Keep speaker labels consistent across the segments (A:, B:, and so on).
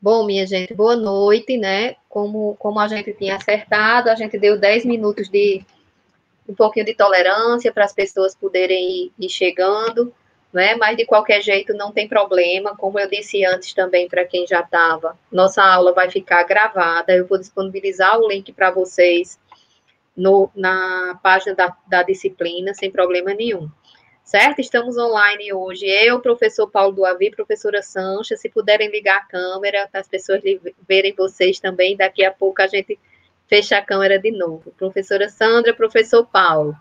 A: Bom, minha gente, boa noite, né? Como a gente tinha acertado, a gente deu 10 minutos de um pouquinho de tolerância para as pessoas poderem ir chegando, né? Mas de qualquer jeito não tem problema. Como eu disse antes também para quem já estava, nossa aula vai ficar gravada. Eu vou disponibilizar o link para vocês na página da disciplina, sem problema nenhum. Certo? Estamos online hoje. Eu, professor Paulo do Avi, professora Sancha, se puderem ligar a câmera, para as pessoas verem vocês também, daqui a pouco a gente fecha a câmera de novo. Professora Sandra, professor Paulo.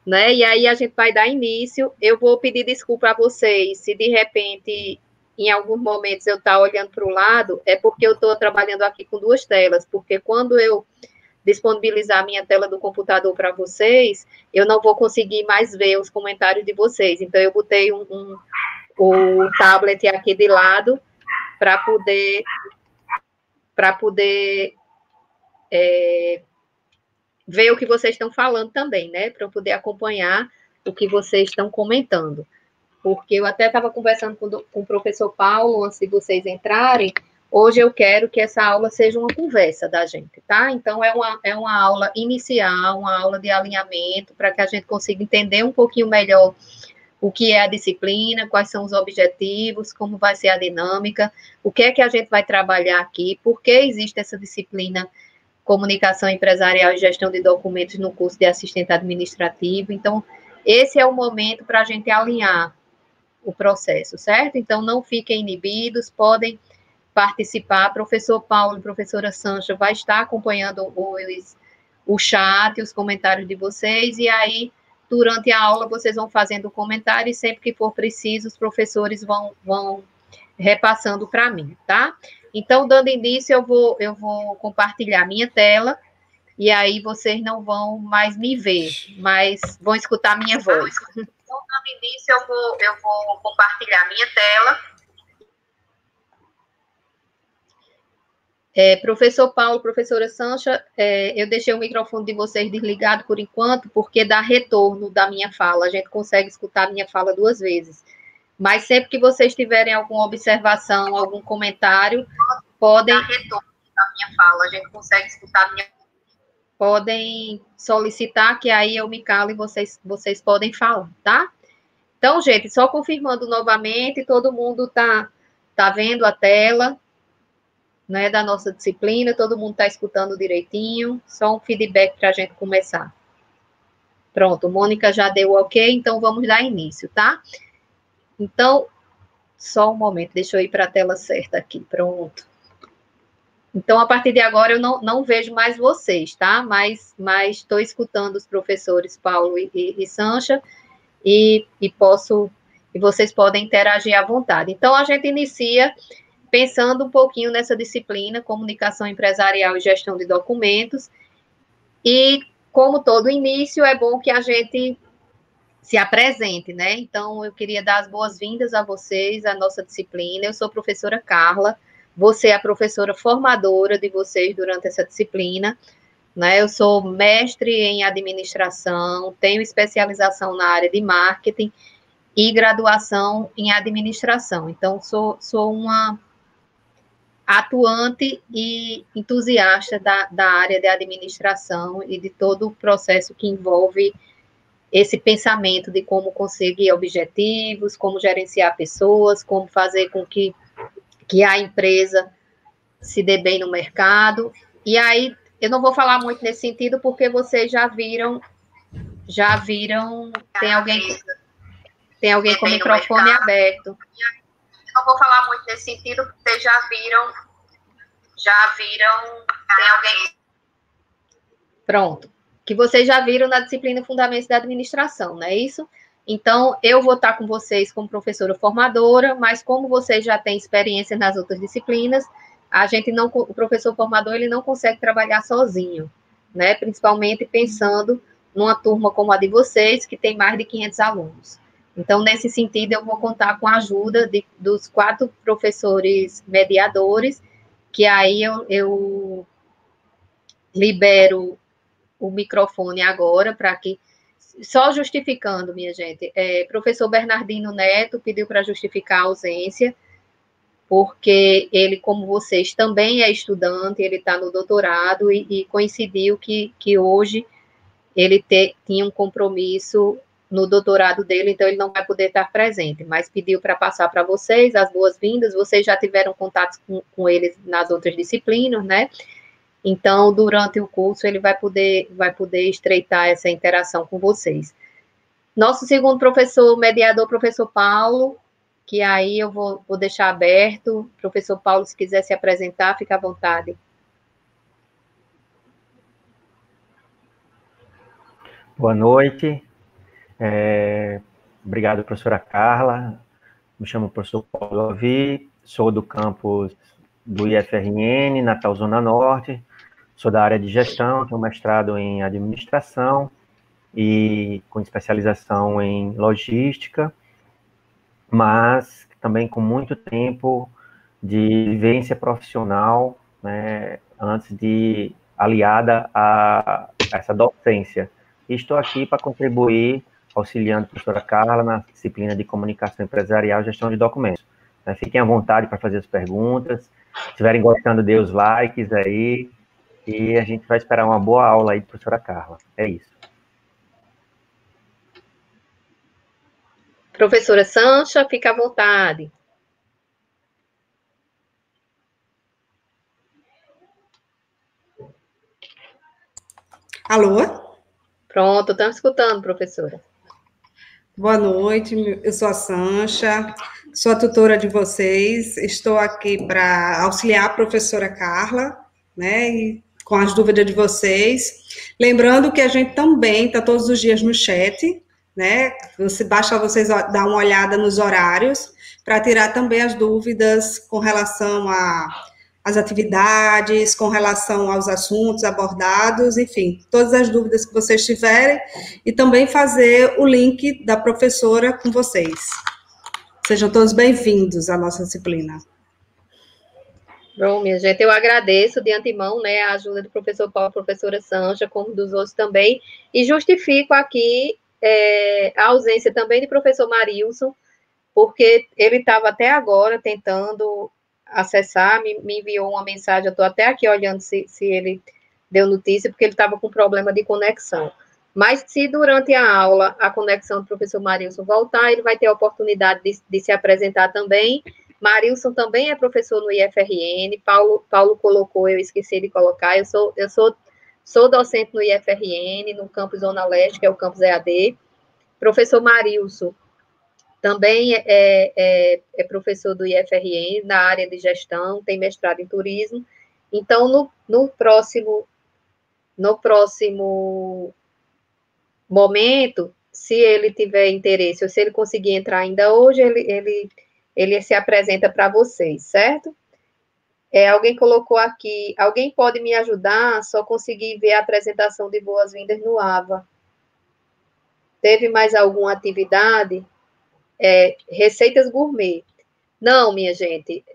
A: Né? E aí a gente vai dar início. Eu vou pedir desculpa a vocês, se de repente, em alguns momentos eu estar olhando para o lado, é porque eu estou trabalhando aqui com duas telas, porque quando eu disponibilizar a minha tela do computador para vocês, eu não vou conseguir mais ver os comentários de vocês. Então, eu botei o tablet aqui de lado para poder ver o que vocês estão falando também, né? Para eu poder acompanhar o que vocês estão comentando. Porque eu até estava conversando com o professor Paulo antes de vocês entrarem. Hoje eu quero que essa aula seja uma conversa da gente, tá? Então, é uma aula inicial, uma aula de alinhamento, para que a gente consiga entender um pouquinho melhor o que é a disciplina, quais são os objetivos, como vai ser a dinâmica, o que é que a gente vai trabalhar aqui, por que existe essa disciplina Comunicação Empresarial e Gestão de Documentos no curso de assistente administrativo. Então, esse é o momento para a gente alinhar o processo, certo? Então, não fiquem inibidos, podem participar. Professor Paulo e professora Sancha vai estar acompanhando o chat, os comentários de vocês, e aí, durante a aula, vocês vão fazendo comentários, e sempre que for preciso, os professores vão repassando para mim, tá? Então, dando início, eu vou compartilhar minha tela, e aí vocês não vão mais me ver, mas vão escutar minha voz. Então, dando início, eu vou compartilhar minha tela. Professor Paulo, professora Sancha, eu deixei o microfone de vocês desligado por enquanto, porque dá retorno da minha fala, a gente consegue escutar a minha fala duas vezes. Mas sempre que vocês tiverem alguma observação, algum comentário, podem... Dá retorno da minha fala, a gente consegue escutar a minha... Podem solicitar, que aí eu me calo e vocês podem falar, tá? Então, gente, só confirmando novamente, todo mundo tá vendo a tela, né, da nossa disciplina, todo mundo está escutando direitinho, só um feedback para a gente começar. Pronto, Mônica já deu ok, então vamos dar início, tá? Então, só um momento, deixa eu ir para a tela certa aqui, pronto. Então, a partir de agora, eu não vejo mais vocês, tá? Mas estou escutando os professores Paulo e Sancha, e vocês podem interagir à vontade. Então, a gente inicia pensando um pouquinho nessa disciplina, Comunicação Empresarial e Gestão de Documentos, e, como todo início, é bom que a gente se apresente, né? Então, eu queria dar as boas-vindas a vocês, à nossa disciplina. Eu sou a professora Carla, você é a professora formadora de vocês durante essa disciplina, né? Eu sou mestre em administração, tenho especialização na área de marketing e graduação em administração. Então, sou uma atuante e entusiasta da área de administração e de todo o processo que envolve esse pensamento de como conseguir objetivos, como gerenciar pessoas, como fazer com que a empresa se dê bem no mercado. E aí, eu não vou falar muito nesse sentido, porque vocês já viram, tem alguém com o microfone aberto. Eu não vou falar muito nesse sentido, porque vocês já viram, tem alguém... Pronto, que vocês já viram na disciplina Fundamentos da Administração, não é isso? Então, eu vou estar com vocês como professora formadora, mas como vocês já têm experiência nas outras disciplinas, o professor formador, ele não consegue trabalhar sozinho, né? Principalmente pensando numa turma como a de vocês, que tem mais de 500 alunos. Então, nesse sentido, eu vou contar com a ajuda dos 4 professores mediadores, que aí eu libero o microfone agora, para que... Só justificando, minha gente, professor Bernardino Neto pediu para justificar a ausência, porque ele, como vocês, também é estudante, ele está no doutorado e coincidiu que hoje ele tinha um compromisso no doutorado dele, então ele não vai poder estar presente, mas pediu para passar para vocês as boas-vindas, vocês já tiveram contato com eles nas outras disciplinas, né? Então, durante o curso, ele vai poder estreitar essa interação com vocês. Nosso segundo professor, mediador, professor Paulo, que aí eu vou deixar aberto. Professor Paulo, se quiser se apresentar, fica à vontade.
B: Boa noite. Obrigado, professora Carla. Me chamo professor Paulo Alvi, sou do campus do IFRN, Natal, Zona Norte. Sou da área de gestão, tenho mestrado em administração e com especialização em logística, mas também com muito tempo de vivência profissional, né, antes de aliada a essa docência. E estou aqui para contribuir, auxiliando a professora Carla na disciplina de comunicação empresarial e gestão de documentos. Fiquem à vontade para fazer as perguntas. Se estiverem gostando, dê os likes aí. E a gente vai esperar uma boa aula aí, professora Carla. É isso.
A: Professora Sancha, fica à vontade.
C: Alô?
A: Pronto, estamos escutando, professora.
C: Boa noite, eu sou a Sancha, sou a tutora de vocês, estou aqui para auxiliar a professora Carla, né, e com as dúvidas de vocês. Lembrando que a gente também está todos os dias no chat, né, basta vocês dar uma olhada nos horários, para tirar também as dúvidas com relação às atividades, com relação aos assuntos abordados, enfim, todas as dúvidas que vocês tiverem, e também fazer o link da professora com vocês. Sejam todos bem-vindos à nossa disciplina.
A: Bom, minha gente, eu agradeço de antemão, né, a ajuda do professor Paulo, professora Sancha, como dos outros também, e justifico aqui a ausência também do professor Marilson, porque ele estava até agora tentando acessar, me enviou uma mensagem, eu estou até aqui olhando se ele deu notícia, porque ele estava com problema de conexão. Mas se durante a aula a conexão do professor Marilson voltar, ele vai ter a oportunidade de se apresentar também. Marilson também é professor no IFRN, Paulo colocou, eu esqueci de colocar, eu sou docente no IFRN, no campus Zona Leste, que é o campus EAD. Professor Marilson também é professor do IFRN na área de gestão, tem mestrado em turismo. Então, no próximo momento, se ele tiver interesse, ou se ele conseguir entrar ainda hoje, ele se apresenta para vocês, certo? Alguém colocou aqui, alguém pode me ajudar? Só consegui ver a apresentação de boas-vindas no AVA. Teve mais alguma atividade? Receitas gourmet. Não, minha gente,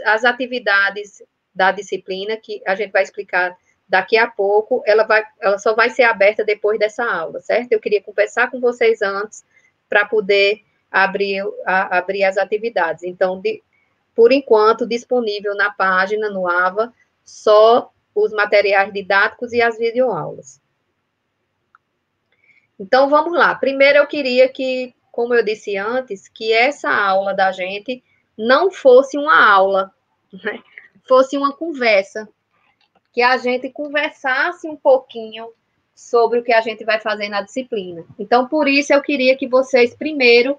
A: as atividades da disciplina, que a gente vai explicar daqui a pouco, ela só vai ser aberta depois dessa aula, certo? Eu queria conversar com vocês antes, para poder abrir as atividades. Então, por enquanto, disponível na página, no AVA, só os materiais didáticos e as videoaulas. Então, vamos lá. Primeiro, eu queria que, como eu disse antes, que essa aula da gente não fosse uma aula, né? Fosse uma conversa, que a gente conversasse um pouquinho sobre o que a gente vai fazer na disciplina. Então, por isso, eu queria que vocês, primeiro,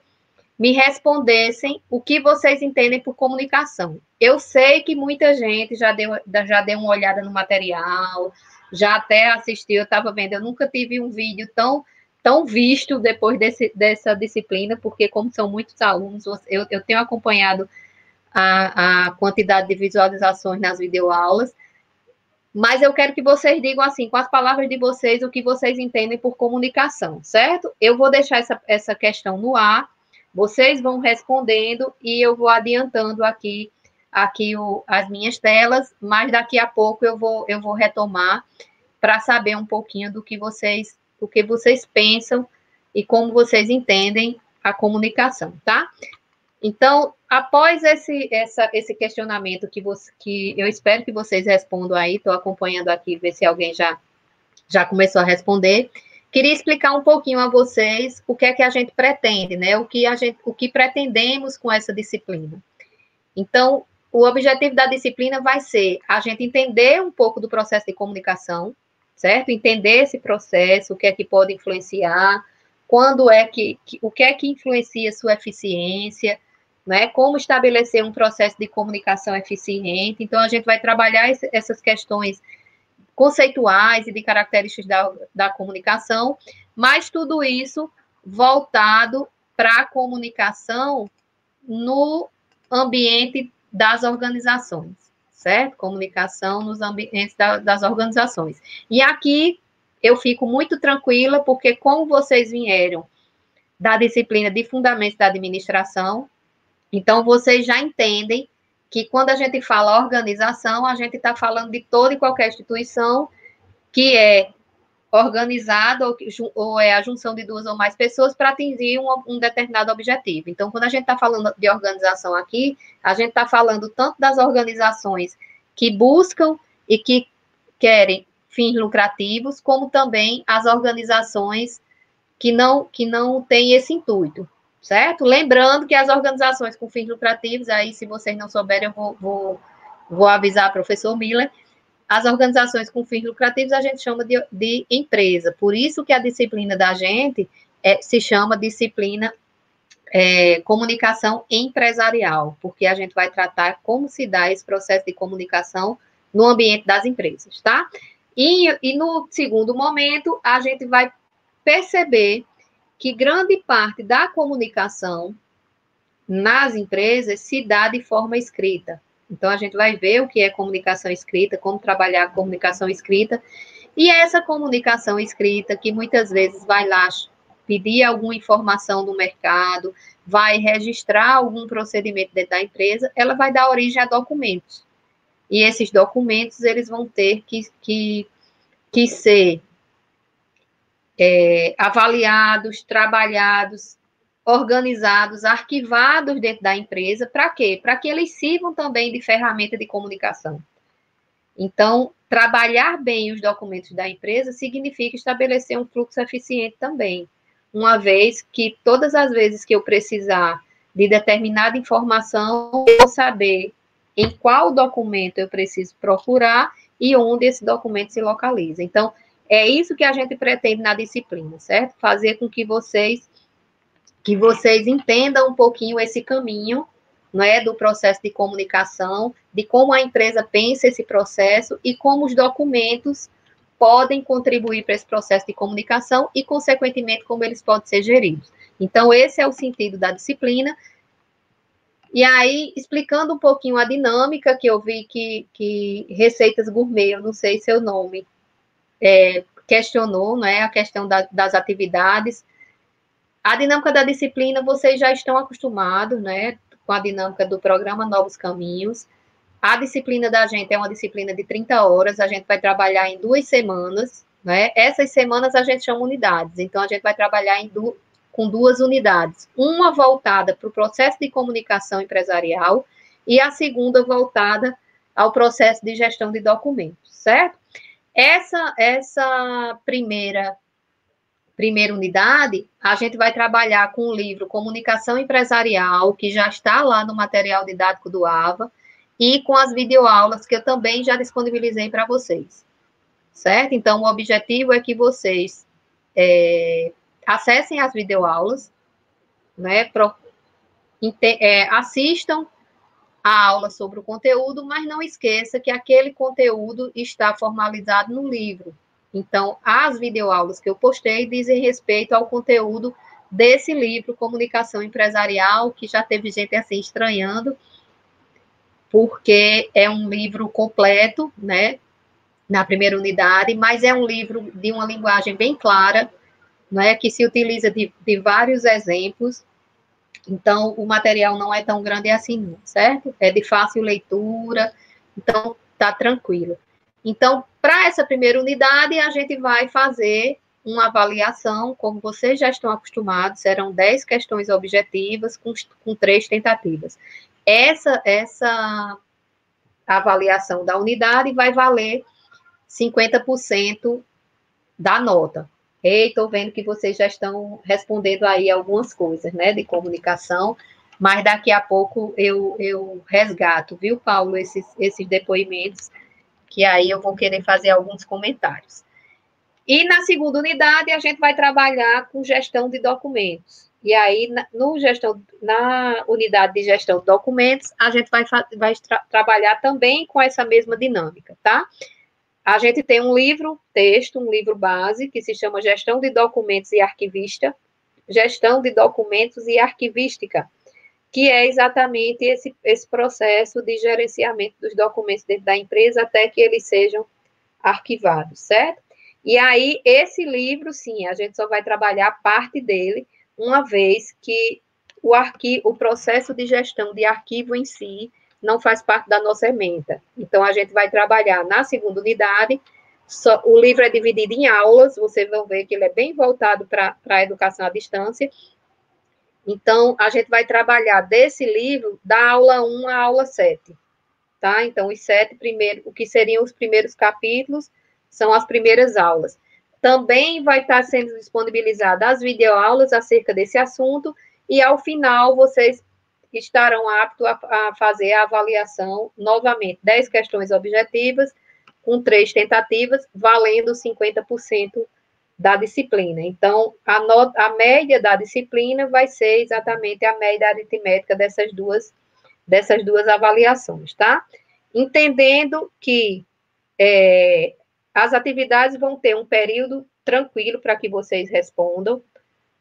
A: me respondessem o que vocês entendem por comunicação. Eu sei que muita gente já deu uma olhada no material, já até assistiu, eu estava vendo, eu nunca tive um vídeo tão visto depois dessa disciplina, porque como são muitos alunos, eu tenho acompanhado a quantidade de visualizações nas videoaulas, mas eu quero que vocês digam assim, com as palavras de vocês, o que vocês entendem por comunicação, certo? Eu vou deixar essa questão no ar, vocês vão respondendo e eu vou adiantando aqui as minhas telas, mas daqui a pouco eu vou retomar para saber um pouquinho do que vocês pensam e como vocês entendem a comunicação, tá? Então, após esse questionamento que eu espero que vocês respondam aí, estou acompanhando aqui, ver se alguém já começou a responder. Queria explicar um pouquinho a vocês o que é que a gente pretende, né? O que pretendemos com essa disciplina. Então, o objetivo da disciplina vai ser a gente entender um pouco do processo de comunicação, certo? Entender esse processo, o que é que pode influenciar, o que é que influencia sua eficiência, né? Como estabelecer um processo de comunicação eficiente. Então, a gente vai trabalhar essas questões conceituais e de características da comunicação, mas tudo isso voltado para a comunicação no ambiente das organizações, certo? Comunicação nos ambientes das organizações. E aqui eu fico muito tranquila, porque como vocês vieram da disciplina de Fundamentos da Administração, então vocês já entendem que quando a gente fala organização, a gente está falando de toda e qualquer instituição que é organizada ou é a junção de duas ou mais pessoas para atingir um determinado objetivo. Então, quando a gente está falando de organização aqui, a gente está falando tanto das organizações que buscam e que querem fins lucrativos, como também as organizações que não têm esse intuito, certo? Lembrando que as organizações com fins lucrativos, aí se vocês não souberem, eu vou avisar o professor Miller, as organizações com fins lucrativos a gente chama de empresa, por isso que a disciplina da gente se chama disciplina comunicação empresarial, porque a gente vai tratar como se dá esse processo de comunicação no ambiente das empresas, tá? E no segundo momento, a gente vai perceber que grande parte da comunicação nas empresas se dá de forma escrita. Então, a gente vai ver o que é comunicação escrita, como trabalhar a comunicação escrita, e essa comunicação escrita, que muitas vezes vai lá pedir alguma informação do mercado, vai registrar algum procedimento dentro da empresa, ela vai dar origem a documentos. E esses documentos, eles vão ter que ser avaliados, trabalhados, organizados, arquivados dentro da empresa, para quê? Para que eles sirvam também de ferramenta de comunicação. Então, trabalhar bem os documentos da empresa significa estabelecer um fluxo eficiente também, uma vez que todas as vezes que eu precisar de determinada informação, eu vou saber em qual documento eu preciso procurar e onde esse documento se localiza. Então, é isso que a gente pretende na disciplina, certo? Fazer com que vocês entendam um pouquinho esse caminho, né, do processo de comunicação, de como a empresa pensa esse processo e como os documentos podem contribuir para esse processo de comunicação e, consequentemente, como eles podem ser geridos. Então, esse é o sentido da disciplina. E aí, explicando um pouquinho a dinâmica, que eu vi que Receitas Gourmet, eu não sei seu nome, questionou, né, a questão das atividades. A dinâmica da disciplina, vocês já estão acostumados, né, com a dinâmica do programa Novos Caminhos. A disciplina da gente é uma disciplina de 30 horas, a gente vai trabalhar em 2 semanas, né? Essas semanas a gente chama unidades, então a gente vai trabalhar com 2 unidades, uma voltada para o processo de comunicação empresarial e a segunda voltada ao processo de gestão de documentos, certo? Essa primeira unidade, a gente vai trabalhar com o livro Comunicação Empresarial, que já está lá no material didático do AVA, e com as videoaulas, que eu também já disponibilizei para vocês, certo? Então, o objetivo é que vocês acessem as videoaulas, né, assistam a aula sobre o conteúdo, mas não esqueça que aquele conteúdo está formalizado no livro. Então, as videoaulas que eu postei dizem respeito ao conteúdo desse livro, Comunicação Empresarial, que já teve gente assim estranhando, porque é um livro completo, né, na primeira unidade, mas é um livro de uma linguagem bem clara, né, que se utiliza de vários exemplos. Então, o material não é tão grande assim, certo? É de fácil leitura, então tá tranquilo. Então, para essa primeira unidade, a gente vai fazer uma avaliação, como vocês já estão acostumados, serão 10 questões objetivas com 3 tentativas. Essa avaliação da unidade vai valer 50% da nota. Ei, estou vendo que vocês já estão respondendo aí algumas coisas, né, de comunicação, mas daqui a pouco eu resgato, viu, Paulo, esses depoimentos, que aí eu vou querer fazer alguns comentários. E na segunda unidade, a gente vai trabalhar com gestão de documentos. E aí, na unidade de gestão de documentos, a gente vai trabalhar também com essa mesma dinâmica, tá? A gente tem um livro base, que se chama Gestão de Documentos e Arquivista, Gestão de Documentos e Arquivística, que é exatamente esse processo de gerenciamento dos documentos dentro da empresa até que eles sejam arquivados, certo? E aí, esse livro, sim, a gente só vai trabalhar parte dele, uma vez que o processo de gestão de arquivo em si não faz parte da nossa ementa. Então, a gente vai trabalhar na segunda unidade, o livro é dividido em aulas, vocês vão ver que ele é bem voltado para a educação à distância. Então, a gente vai trabalhar desse livro da aula 1 à aula 7, tá? Então, os 7 primeiros, o que seriam os primeiros capítulos, são as primeiras aulas. Também vai estar sendo disponibilizadas as videoaulas acerca desse assunto, e ao final vocês estarão aptos a fazer a avaliação novamente. 10 questões objetivas, com 3 tentativas, valendo 50% da disciplina. Então, a média da disciplina vai ser exatamente a média aritmética dessas duas avaliações, tá? Entendendo que as atividades vão ter um período tranquilo para que vocês respondam,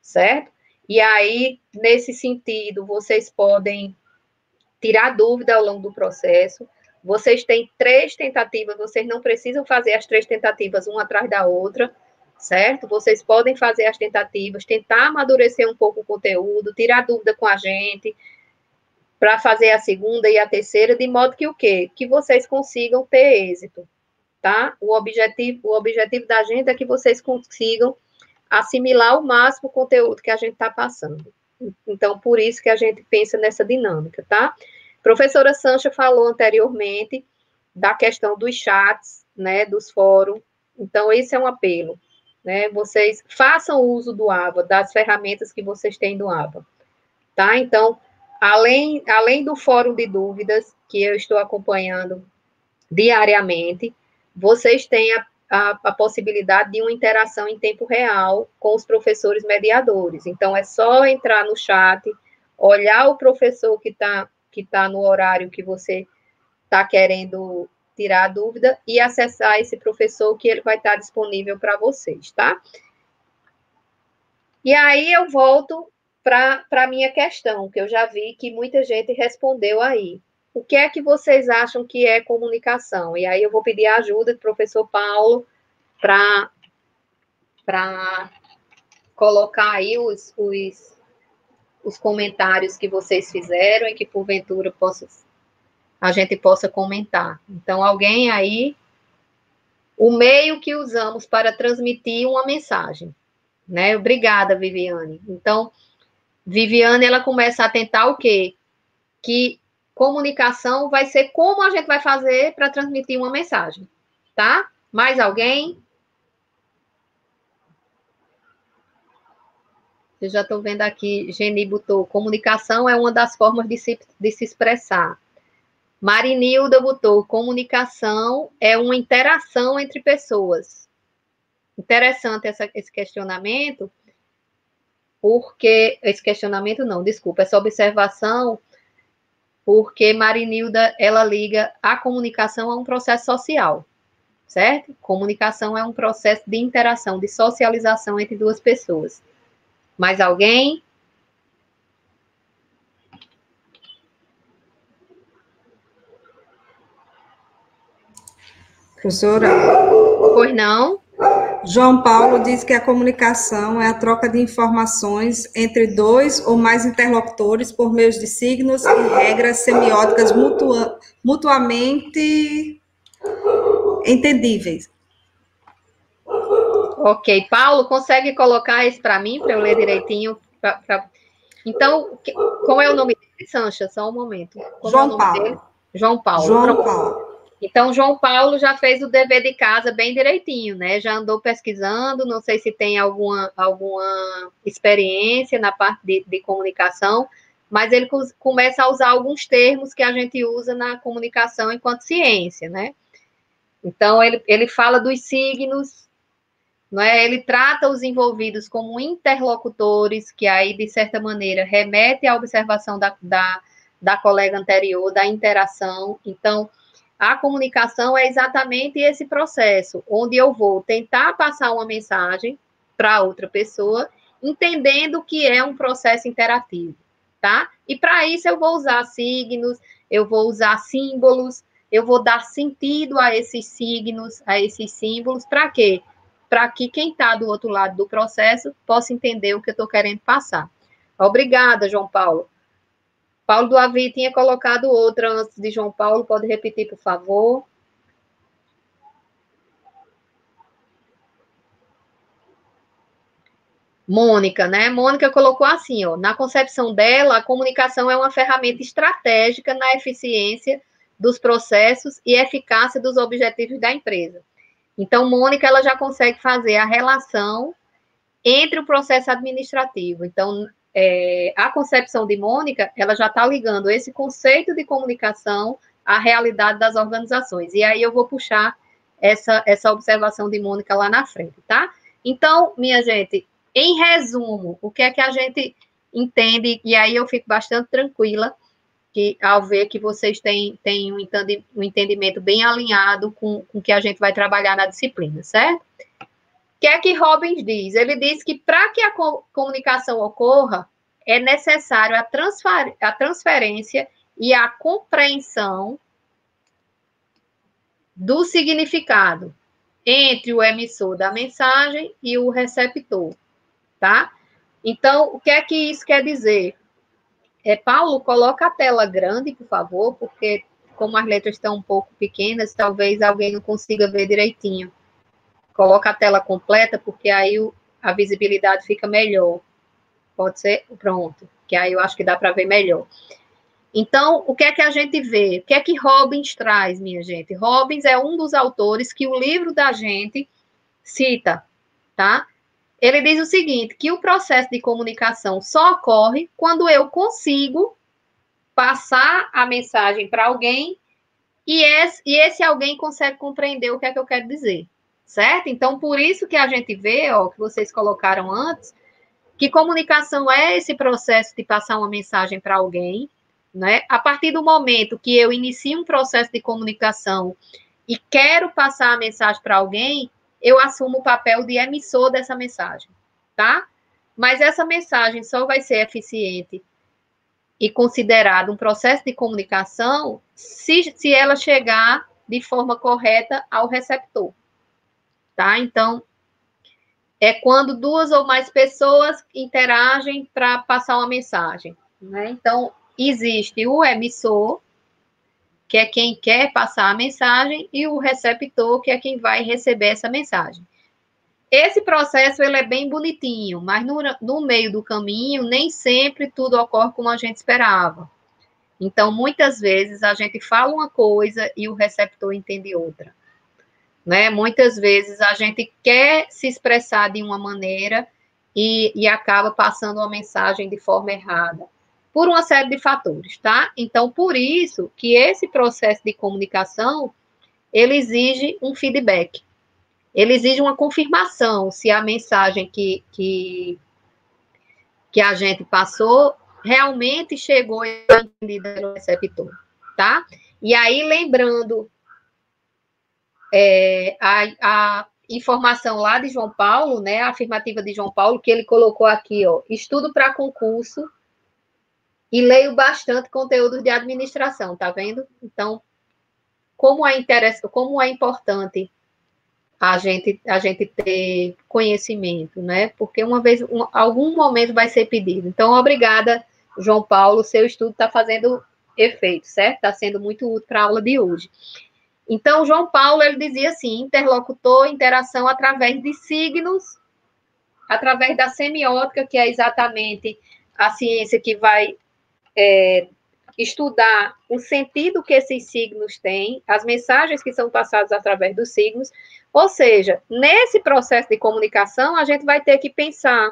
A: certo? E aí, nesse sentido, vocês podem tirar dúvida ao longo do processo. Vocês têm 3 tentativas, vocês não precisam fazer as 3 tentativas uma atrás da outra, certo? Vocês podem fazer as tentativas, tentar amadurecer um pouco o conteúdo, tirar dúvida com a gente, para fazer a segunda e a terceira, de modo que o quê? Que vocês consigam ter êxito, tá? O objetivo da gente é que vocês consigam assimilar o máximo o conteúdo que a gente está passando. Então, por isso que a gente pensa nessa dinâmica, tá? Professora Sancha falou anteriormente da questão dos chats, né, dos fóruns. Então, esse é um apelo, né? Vocês façam uso do AVA, das ferramentas que vocês têm do AVA, tá? Então, além do fórum de dúvidas, que eu estou acompanhando diariamente, vocês têm a possibilidade de uma interação em tempo real com os professores mediadores. Então, é só entrar no chat, olhar o professor que tá no horário que você está querendo tirar a dúvida e acessar esse professor, que ele vai estar disponível para vocês, tá? E aí eu volto para a minha questão, que eu já vi que muita gente respondeu aí. O que é que vocês acham que é comunicação? E aí eu vou pedir a ajuda do professor Paulo para colocar aí os comentários que vocês fizeram e que, porventura, a gente possa comentar. Então, alguém aí, o meio que usamos para transmitir uma mensagem, né? Obrigada, Viviane. Então, Viviane, ela começa a tentar o quê? Que comunicação vai ser como a gente vai fazer para transmitir uma mensagem, tá? Mais alguém? Eu já estou vendo aqui, Geni botou, comunicação é uma das formas de se expressar. Marinilda botou, comunicação é uma interação entre pessoas. Interessante esse questionamento, porque... Esse questionamento não, desculpa, essa observação, porque Marinilda, ela liga a comunicação a um processo social, certo? Comunicação é um processo de interação, de socialização entre duas pessoas. Mais alguém?
C: Professora?
A: Pois não?
C: João Paulo diz que a comunicação é a troca de informações entre 2 ou mais interlocutores por meio de signos e regras semióticas mutuamente entendíveis.
A: Ok. Paulo, consegue colocar isso para mim, para eu ler direitinho? Então, como é o nome dele, Sancha? Só um momento. Como
C: João
A: é o nome
C: Paulo.
A: dele? João Paulo.
C: João
A: Pronto.
C: Paulo.
A: Então, João Paulo já fez o dever de casa bem direitinho, né? Já andou pesquisando, não sei se tem alguma experiência na parte de comunicação, mas ele começa a usar alguns termos que a gente usa na comunicação enquanto ciência, né? Então, ele fala dos signos, não é? Ele trata os envolvidos como interlocutores, que aí, de certa maneira, remete à observação da colega anterior, da interação. Então, a comunicação é exatamente esse processo, onde eu vou tentar passar uma mensagem para outra pessoa, entendendo que é um processo interativo, tá? E para isso eu vou usar signos, eu vou usar símbolos, eu vou dar sentido a esses signos, a esses símbolos, para quê? Para que quem está do outro lado do processo possa entender o que eu estou querendo passar. Obrigada, João Paulo. Paulo do Avi tinha colocado outra antes de João Paulo, pode repetir, por favor? Mônica, né? Mônica colocou assim, ó, na concepção dela, a comunicação é uma ferramenta estratégica na eficiência dos processos e eficácia dos objetivos da empresa. Então, Mônica, ela já consegue fazer a relação entre o processo administrativo. Então, a concepção de Mônica, ela já está ligando esse conceito de comunicação à realidade das organizações. E aí eu vou puxar essa observação de Mônica lá na frente, tá? Então, minha gente, em resumo, o que é que a gente entende, e aí eu fico bastante tranquila, que ao ver que vocês têm um entendimento bem alinhado com o que a gente vai trabalhar na disciplina, certo? O que é que Robbins diz? Ele diz que para que a comunicação ocorra, é necessário a transferência e a compreensão do significado entre o emissor da mensagem e o receptor, tá? Então, o que é que isso quer dizer? Paulo, coloca a tela grande, por favor, porque como as letras estão um pouco pequenas, talvez alguém não consiga ver direitinho. Coloca a tela completa, porque aí a visibilidade fica melhor. Pode ser? Pronto. Que aí eu acho que dá para ver melhor. Então, o que é que a gente vê? O que é que Robbins traz, minha gente? Robbins é um dos autores que o livro da gente cita, tá? Ele diz o seguinte, que o processo de comunicação só ocorre quando eu consigo passar a mensagem para alguém e esse alguém consegue compreender o que é que eu quero dizer, certo? Então, por isso que a gente vê, ó, que vocês colocaram antes, que comunicação é esse processo de passar uma mensagem para alguém, né? A partir do momento que eu inicio um processo de comunicação e quero passar a mensagem para alguém, eu assumo o papel de emissor dessa mensagem, tá? Mas essa mensagem só vai ser eficiente e considerada um processo de comunicação se ela chegar de forma correta ao receptor, tá? Então, é quando duas ou mais pessoas interagem para passar uma mensagem, né? Então, existe o emissor, que é quem quer passar a mensagem, e o receptor, que é quem vai receber essa mensagem. Esse processo, ele é bem bonitinho, mas no meio do caminho, nem sempre tudo ocorre como a gente esperava. Então, muitas vezes, a gente fala uma coisa e o receptor entende outra, né? Muitas vezes, a gente quer se expressar de uma maneira e acaba passando uma mensagem de forma errada, por uma série de fatores, tá? Então, por isso que esse processo de comunicação, ele exige um feedback. Ele exige uma confirmação se a mensagem que a gente passou realmente chegou e foi entendida pelo receptor, tá? E aí, lembrando a informação lá de João Paulo, né, a afirmativa de João Paulo, que ele colocou aqui, ó, estudo para concurso e leio bastante conteúdos de administração, tá vendo? Então, como é importante a gente ter conhecimento, né? Porque algum momento vai ser pedido. Então, obrigada, João Paulo, seu estudo está fazendo efeito, certo? Está sendo muito útil para a aula de hoje. Então, João Paulo, ele dizia assim, interlocutor, interação através de signos, através da semiótica, que é exatamente a ciência que vai estudar o sentido que esses signos têm, as mensagens que são passadas através dos signos, ou seja, nesse processo de comunicação, a gente vai ter que pensar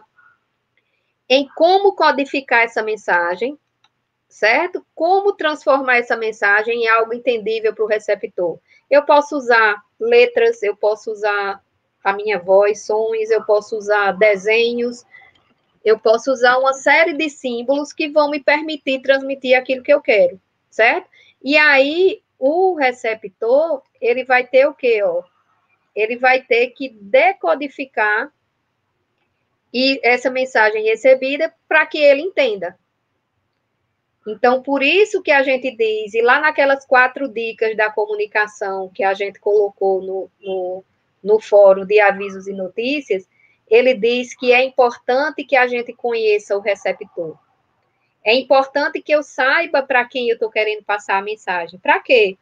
A: em como codificar essa mensagem, certo? Como transformar essa mensagem em algo entendível para o receptor. Eu posso usar letras, eu posso usar a minha voz, sons, eu posso usar desenhos, eu posso usar uma série de símbolos que vão me permitir transmitir aquilo que eu quero, certo? E aí, o receptor, ele vai ter o quê, ó? Ele vai ter que decodificar essa mensagem recebida para que ele entenda. Então, por isso que a gente diz, e lá naquelas 4 dicas da comunicação que a gente colocou no fórum de avisos e notícias, ele diz que é importante que a gente conheça o receptor. É importante que eu saiba para quem eu estou querendo passar a mensagem. Para quê?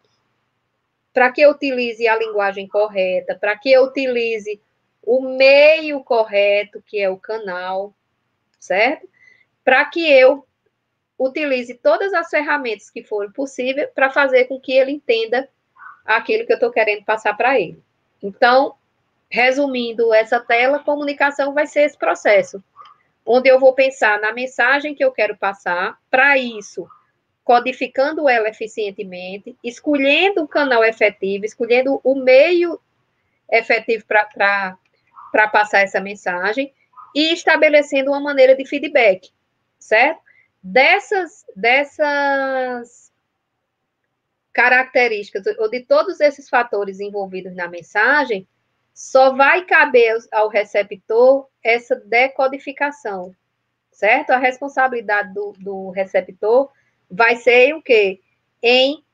A: Para que eu utilize a linguagem correta, para que eu utilize o meio correto, que é o canal, certo? Para que eu utilize todas as ferramentas que forem possíveis para fazer com que ele entenda aquilo que eu estou querendo passar para ele. Então, resumindo essa tela, comunicação vai ser esse processo, onde eu vou pensar na mensagem que eu quero passar, para isso, codificando ela eficientemente, escolhendo o canal efetivo, escolhendo o meio efetivo para passar essa mensagem e estabelecendo uma maneira de feedback, certo? Dessas características, ou de todos esses fatores envolvidos na mensagem, só vai caber ao receptor essa decodificação, certo? A responsabilidade do receptor vai ser o quê? Em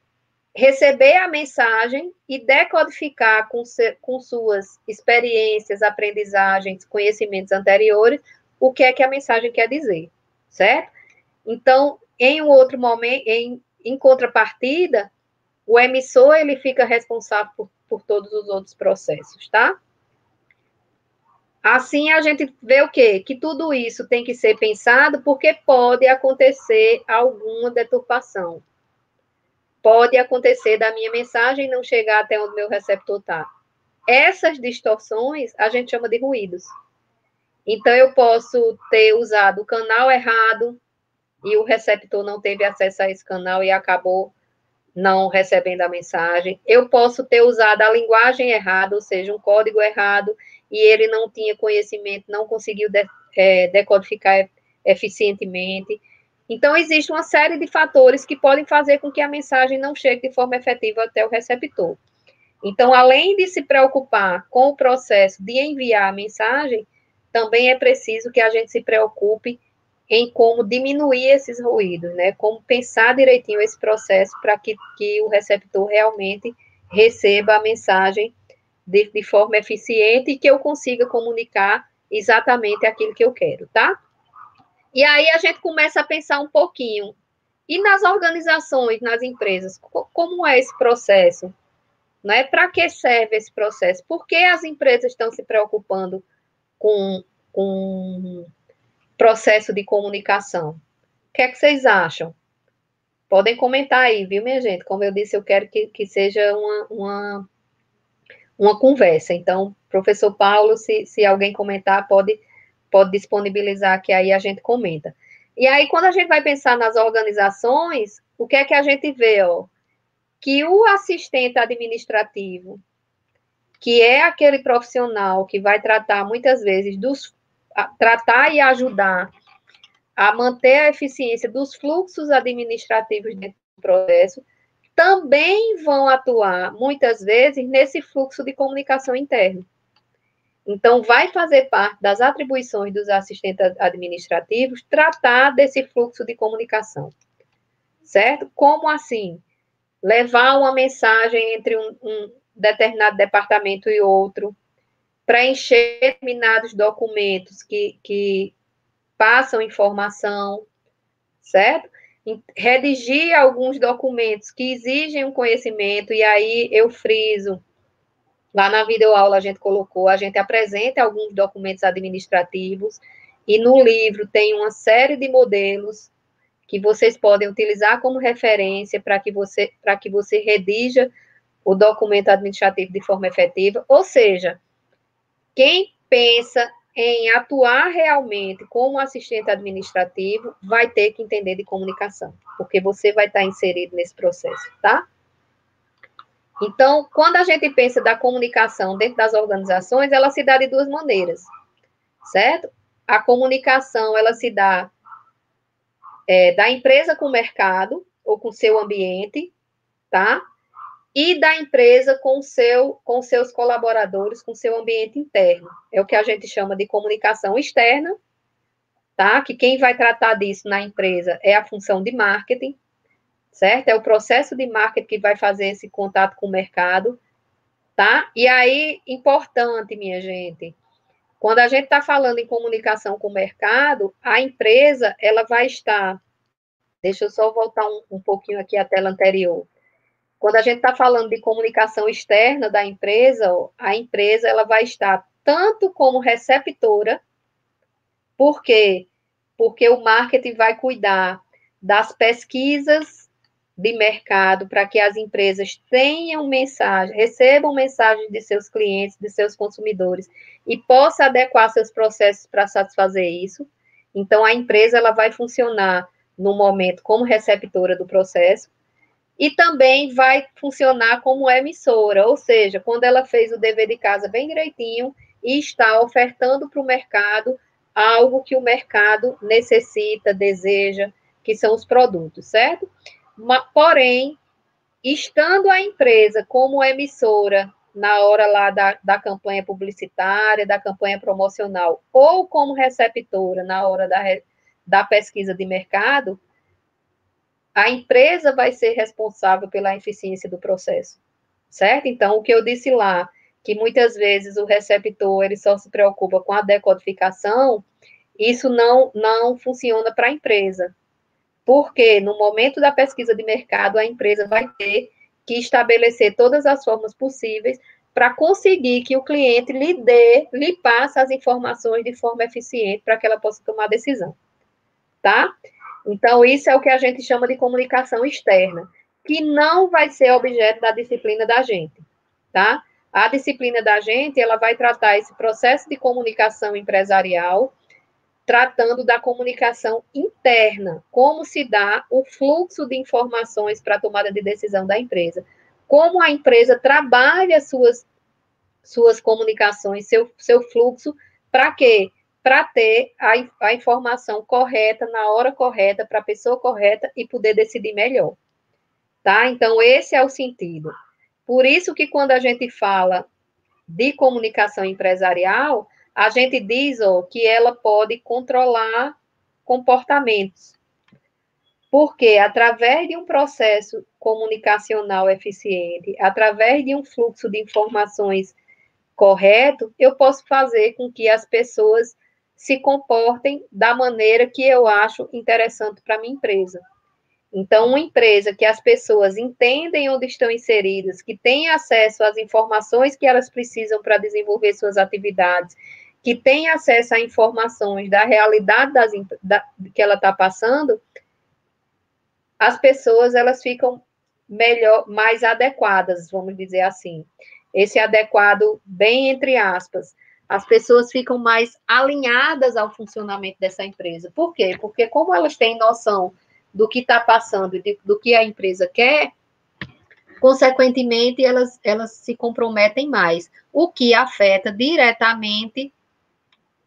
A: receber a mensagem e decodificar com suas experiências, aprendizagens, conhecimentos anteriores, o que é que a mensagem quer dizer, certo? Então, em um outro momento, em contrapartida, o emissor, ele fica responsável por todos os outros processos, tá? Assim, a gente vê o quê? Que tudo isso tem que ser pensado porque pode acontecer alguma deturpação. Pode acontecer da minha mensagem não chegar até onde meu receptor está. Essas distorções a gente chama de ruídos. Então, eu posso ter usado o canal errado e o receptor não teve acesso a esse canal e acabou não recebendo a mensagem. Eu posso ter usado a linguagem errada, ou seja, um código errado, e ele não tinha conhecimento, não conseguiu decodificar eficientemente. Então, existe uma série de fatores que podem fazer com que a mensagem não chegue de forma efetiva até o receptor. Então, além de se preocupar com o processo de enviar a mensagem, também é preciso que a gente se preocupe em como diminuir esses ruídos, né? Como pensar direitinho esse processo para que o receptor realmente receba a mensagem de forma eficiente e que eu consiga comunicar exatamente aquilo que eu quero, tá? E aí a gente começa a pensar um pouquinho. E nas organizações, nas empresas, como é esse processo? Né? Para que serve esse processo? Por que as empresas estão se preocupando com processo de comunicação? O que é que vocês acham? Podem comentar aí, viu, minha gente? Como eu disse, eu quero que seja uma conversa. Então, professor Paulo, se alguém comentar, pode disponibilizar, que aí a gente comenta. E aí, quando a gente vai pensar nas organizações, o que é que a gente vê? Ó? Que o assistente administrativo, que é aquele profissional que vai tratar, muitas vezes, tratar e ajudar a manter a eficiência dos fluxos administrativos dentro do processo, também vão atuar, muitas vezes, nesse fluxo de comunicação interno. Então, vai fazer parte das atribuições dos assistentes administrativos tratar desse fluxo de comunicação, certo? Como assim? Levar uma mensagem entre um determinado departamento e outro, preencher determinados documentos que passam informação, certo? redigir alguns documentos que exigem um conhecimento, e aí eu friso, lá na videoaula a gente apresenta alguns documentos administrativos, e no livro tem uma série de modelos que vocês podem utilizar como referência para que você redija o documento administrativo de forma efetiva. Ou seja, quem pensa em atuar realmente como assistente administrativo vai ter que entender de comunicação, porque você vai estar inserido nesse processo, tá? Então, quando a gente pensa da comunicação dentro das organizações, ela se dá de duas maneiras, certo? A comunicação, ela se dá da empresa com o mercado, ou com o seu ambiente, tá? E da empresa com seus colaboradores, com seu ambiente interno. É o que a gente chama de comunicação externa, tá? Que quem vai tratar disso na empresa é a função de marketing, certo? É o processo de marketing que vai fazer esse contato com o mercado, tá? E aí, importante, minha gente, quando a gente está falando em comunicação com o mercado, a empresa, ela vai estar... Deixa eu só voltar um pouquinho aqui à tela anterior. Quando a gente está falando de comunicação externa da empresa, a empresa ela vai estar tanto como receptora, por quê? Porque o marketing vai cuidar das pesquisas de mercado para que as empresas tenham mensagem, recebam mensagens de seus clientes, de seus consumidores, e possa adequar seus processos para satisfazer isso. Então, a empresa ela vai funcionar no momento como receptora do processo, e também vai funcionar como emissora, ou seja, quando ela fez o dever de casa bem direitinho e está ofertando para o mercado algo que o mercado necessita, deseja, que são os produtos, certo? Porém, estando a empresa como emissora na hora lá da campanha publicitária, da campanha promocional, ou como receptora na hora da pesquisa de mercado, a empresa vai ser responsável pela eficiência do processo, certo? Então, o que eu disse lá, que muitas vezes o receptor ele só se preocupa com a decodificação, isso não funciona para a empresa. Porque no momento da pesquisa de mercado, a empresa vai ter que estabelecer todas as formas possíveis para conseguir que o cliente lhe passe as informações de forma eficiente para que ela possa tomar decisão, tá? Então, isso é o que a gente chama de comunicação externa, que não vai ser objeto da disciplina da gente, tá? A disciplina da gente, ela vai tratar esse processo de comunicação empresarial, tratando da comunicação interna, como se dá o fluxo de informações para a tomada de decisão da empresa, como a empresa trabalha suas comunicações, seu fluxo, para quê? Para ter a informação correta, na hora correta, para a pessoa correta e poder decidir melhor, tá? Então, esse é o sentido. Por isso que quando a gente fala de comunicação empresarial, a gente diz que ela pode controlar comportamentos. Porque através de um processo comunicacional eficiente, através de um fluxo de informações correto, eu posso fazer com que as pessoas se comportem da maneira que eu acho interessante para a minha empresa. Então, uma empresa que as pessoas entendem onde estão inseridas, que têm acesso às informações que elas precisam para desenvolver suas atividades, que têm acesso a informações da realidade que ela está passando, as pessoas elas ficam mais adequadas, vamos dizer assim. Esse adequado, bem entre aspas, as pessoas ficam mais alinhadas ao funcionamento dessa empresa. Por quê? Porque como elas têm noção do que está passando e do que a empresa quer, consequentemente, elas se comprometem mais, o que afeta diretamente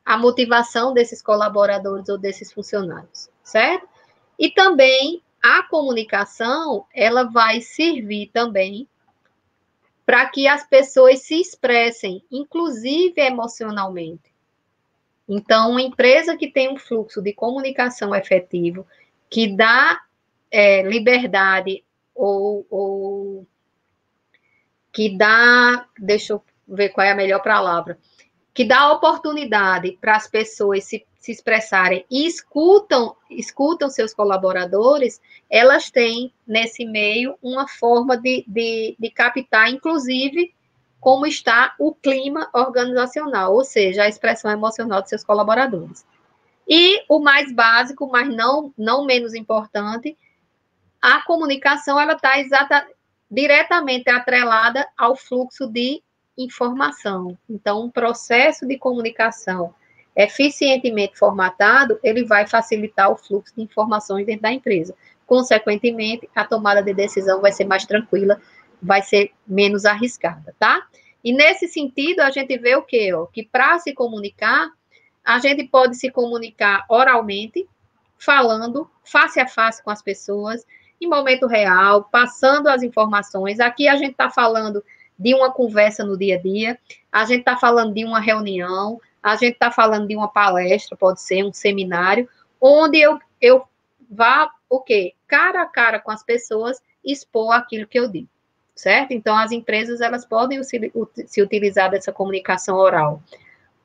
A: a motivação desses colaboradores ou desses funcionários, certo? E também a comunicação, ela vai servir também para que as pessoas se expressem, inclusive emocionalmente. Então, uma empresa que tem um fluxo de comunicação efetivo, que dá liberdade ou que dá, deixa eu ver qual é a melhor palavra, que dá oportunidade para as pessoas se se expressarem e escutam seus colaboradores, elas têm, nesse meio, uma forma de captar, inclusive, como está o clima organizacional, ou seja, a expressão emocional de seus colaboradores. E o mais básico, mas não menos importante, a comunicação, ela está diretamente atrelada ao fluxo de informação. Então, um processo de comunicação eficientemente formatado, ele vai facilitar o fluxo de informações dentro da empresa. Consequentemente, a tomada de decisão vai ser mais tranquila, vai ser menos arriscada, tá? E nesse sentido, a gente vê o quê? Que para se comunicar, a gente pode se comunicar oralmente, falando face a face com as pessoas, em momento real, passando as informações. Aqui a gente está falando de uma conversa no dia a dia, a gente está falando de uma reunião, a gente está falando de uma palestra, pode ser um seminário, onde eu vá, o quê? Cara a cara com as pessoas, expor aquilo que eu digo, certo? Então, as empresas, elas podem se utilizar dessa comunicação oral,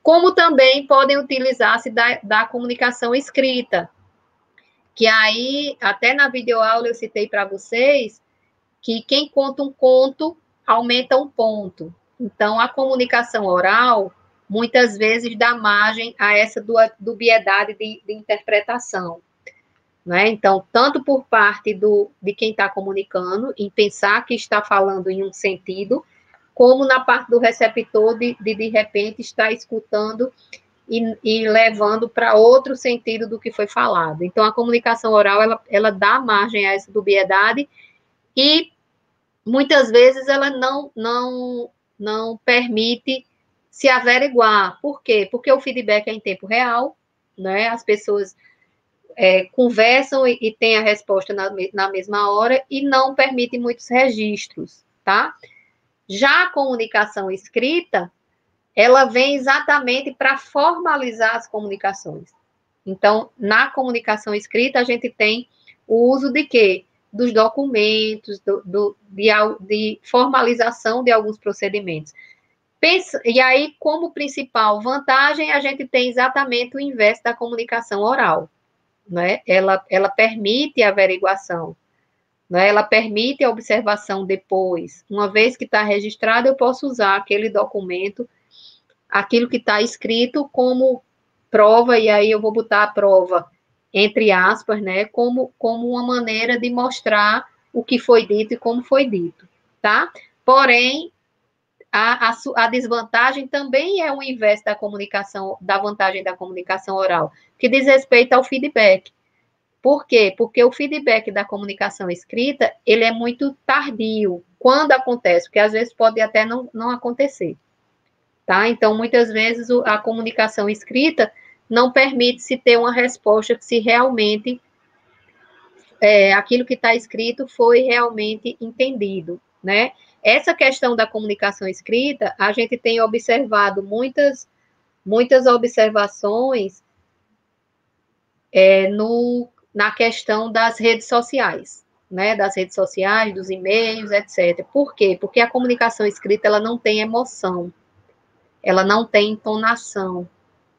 A: como também podem utilizar-se da comunicação escrita, que aí, até na videoaula eu citei para vocês, que quem conta um conto aumenta um ponto. Então, a comunicação oral, muitas vezes, dá margem a essa dubiedade de interpretação. Né? Então, tanto por parte de quem está comunicando, em pensar que está falando em um sentido, como na parte do receptor de repente, estar escutando e levando para outro sentido do que foi falado. Então, a comunicação oral, ela dá margem a essa dubiedade e, muitas vezes, ela não permite se averiguar. Por quê? Porque o feedback é em tempo real, né? As pessoas conversam e têm a resposta na mesma hora e não permite muitos registros, tá? Já a comunicação escrita, ela vem exatamente para formalizar as comunicações. Então, na comunicação escrita, a gente tem o uso de quê? Dos documentos, de formalização de alguns procedimentos. E aí, como principal vantagem, a gente tem exatamente o inverso da comunicação oral, né? Ela permite a averiguação, né? Ela permite a observação depois. Uma vez que está registrado, eu posso usar aquele documento, aquilo que está escrito como prova, e aí eu vou botar a prova entre aspas, né, como uma maneira de mostrar o que foi dito e como foi dito, tá? Porém, a desvantagem também é o inverso da comunicação, da vantagem da comunicação oral, que diz respeito ao feedback. Por quê? Porque o feedback da comunicação escrita, ele é muito tardio, quando acontece, porque às vezes pode até não acontecer. Tá? Então, muitas vezes, a comunicação escrita não permite se ter uma resposta que se realmente aquilo que está escrito foi realmente entendido, né? Essa questão da comunicação escrita, a gente tem observado muitas observações na questão das redes sociais, né? Das redes sociais, dos e-mails, etc. Por quê? Porque a comunicação escrita, ela não tem emoção, ela não tem entonação,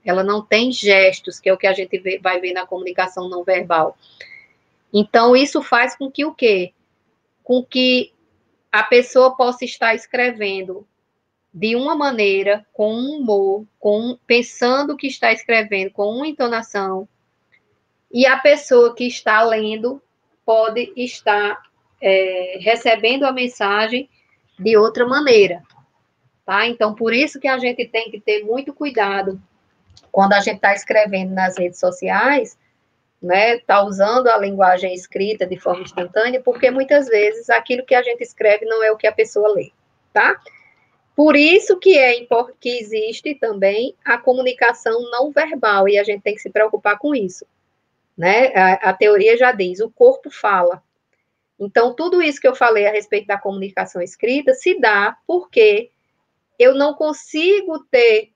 A: ela não tem gestos, que é o que a gente vai ver na comunicação não verbal. Então, isso faz com que o quê? Com que a pessoa possa estar escrevendo de uma maneira, com um humor, pensando que está escrevendo com uma entonação, e a pessoa que está lendo pode estar recebendo a mensagem de outra maneira. Tá? Então, por isso que a gente tem que ter muito cuidado quando a gente está escrevendo nas redes sociais, né, está usando a linguagem escrita de forma instantânea, porque muitas vezes aquilo que a gente escreve não é o que a pessoa lê, tá? Por isso que existe também a comunicação não verbal, e a gente tem que se preocupar com isso, né? A teoria já diz, o corpo fala. Então, tudo isso que eu falei a respeito da comunicação escrita se dá porque eu não consigo ter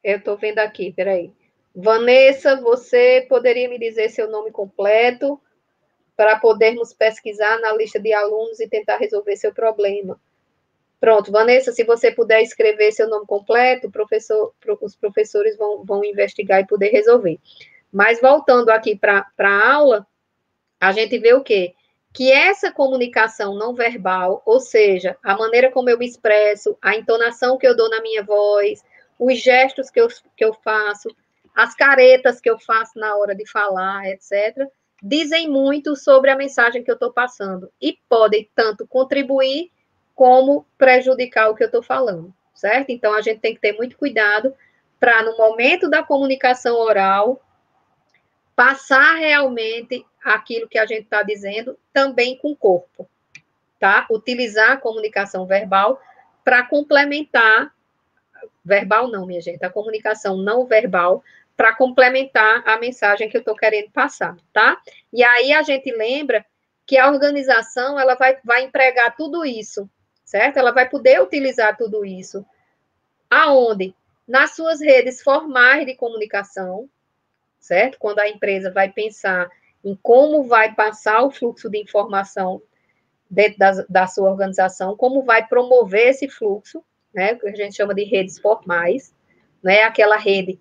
A: eu estou vendo aqui, peraí. Vanessa, você poderia me dizer seu nome completo para podermos pesquisar na lista de alunos e tentar resolver seu problema? Pronto, Vanessa, se você puder escrever seu nome completo, os professores vão investigar e poder resolver. Mas voltando aqui para a aula, a gente vê o quê? Que essa comunicação não verbal, ou seja, a maneira como eu me expresso, a entonação que eu dou na minha voz, os gestos que eu faço, as caretas que eu faço na hora de falar, etc., dizem muito sobre a mensagem que eu estou passando e podem tanto contribuir como prejudicar o que eu estou falando, certo? Então, a gente tem que ter muito cuidado para, no momento da comunicação oral, passar realmente aquilo que a gente está dizendo também com o corpo, tá? Utilizar a comunicação verbal para complementar, verbal não, minha gente, a comunicação não verbal para complementar a mensagem que eu estou querendo passar, tá? E aí a gente lembra que a organização, ela vai empregar tudo isso, certo? Ela vai poder utilizar tudo isso. Aonde? Nas suas redes formais de comunicação, certo? Quando a empresa vai pensar em como vai passar o fluxo de informação dentro da sua organização, como vai promover esse fluxo, né? Que a gente chama de redes formais, né? Aquela rede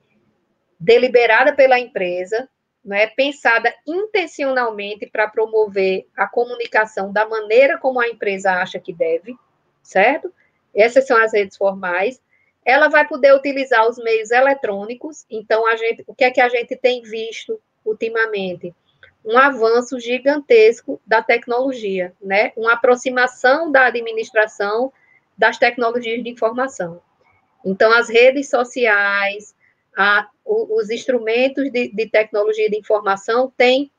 A: deliberada pela empresa, né? Pensada intencionalmente para promover a comunicação da maneira como a empresa acha que deve, certo? Essas são as redes formais. Ela vai poder utilizar os meios eletrônicos. Então, o que é que a gente tem visto ultimamente? Um avanço gigantesco da tecnologia, né? Uma aproximação da administração das tecnologias de informação. Então, as redes sociais, os instrumentos de tecnologia de informação têm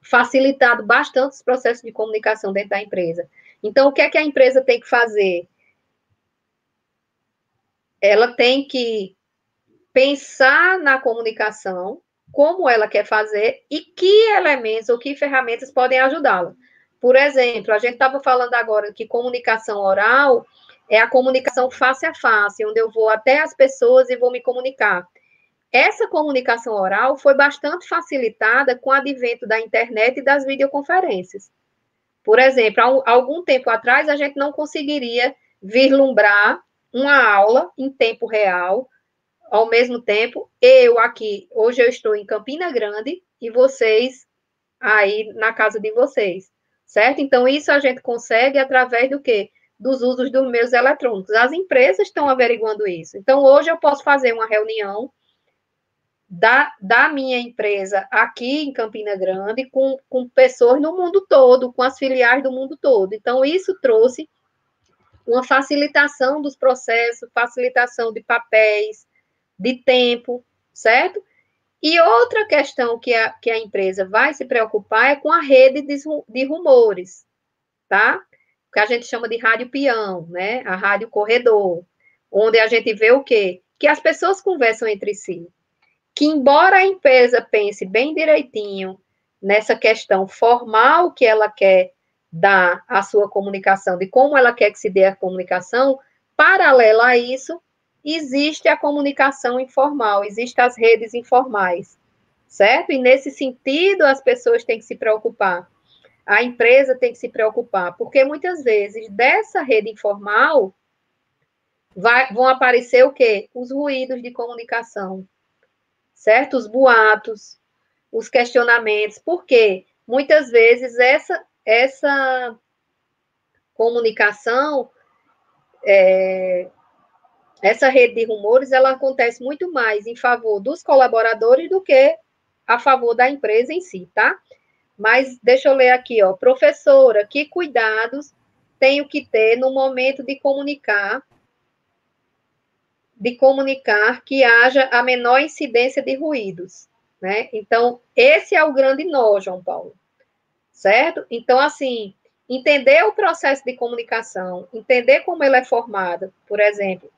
A: facilitado bastante os processos de comunicação dentro da empresa. Então, o que é que a empresa tem que fazer? Ela tem que pensar na comunicação, como ela quer fazer e que elementos ou que ferramentas podem ajudá-la. Por exemplo, a gente estava falando agora que comunicação oral é a comunicação face a face, onde eu vou até as pessoas e vou me comunicar. Essa comunicação oral foi bastante facilitada com o advento da internet e das videoconferências. Por exemplo, há algum tempo atrás, a gente não conseguiria vislumbrar uma aula em tempo real, ao mesmo tempo, eu aqui, hoje eu estou em Campina Grande e vocês aí na casa de vocês, certo? Então, isso a gente consegue através do quê? Dos usos dos meios eletrônicos. As empresas estão averiguando isso. Então, hoje eu posso fazer uma reunião da minha empresa aqui em Campina Grande com pessoas no mundo todo, com as filiais do mundo todo. Então, isso trouxe uma facilitação dos processos, facilitação de papéis, de tempo, certo? E outra questão que a empresa vai se preocupar é com a rede de rumores, tá? O que a gente chama de rádio peão, né? A rádio corredor, onde a gente vê o quê? Que as pessoas conversam entre si. Que embora a empresa pense bem direitinho nessa questão formal que ela quer dar à sua comunicação, de como ela quer que se dê a comunicação, paralela a isso, existe a comunicação informal, existem as redes informais, certo? E nesse sentido, as pessoas têm que se preocupar, a empresa tem que se preocupar, porque muitas vezes dessa rede informal vão aparecer o quê? Os ruídos de comunicação, certo? Os boatos, os questionamentos, porque muitas vezes essa comunicação, essa rede de rumores, ela acontece muito mais em favor dos colaboradores do que a favor da empresa em si, tá? Mas deixa eu ler aqui, ó. Professora, que cuidados tenho que ter no momento de comunicar que haja a menor incidência de ruídos, né? Então, esse é o grande nó, João Paulo, certo? Então, assim, entender o processo de comunicação, entender como ele é formado, por exemplo,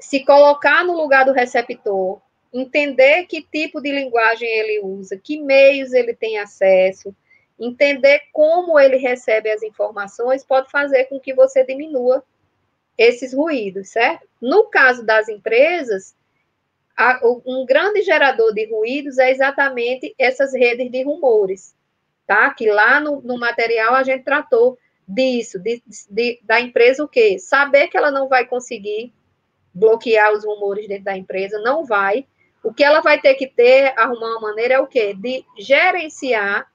A: se colocar no lugar do receptor, entender que tipo de linguagem ele usa, que meios ele tem acesso, entender como ele recebe as informações, pode fazer com que você diminua esses ruídos, certo? No caso das empresas, um grande gerador de ruídos é exatamente essas redes de rumores, tá? Que lá no material a gente tratou da empresa o quê? Saber que ela não vai conseguir bloquear os rumores dentro da empresa, não vai. O que ela vai ter que arrumar uma maneira é o quê? De gerenciar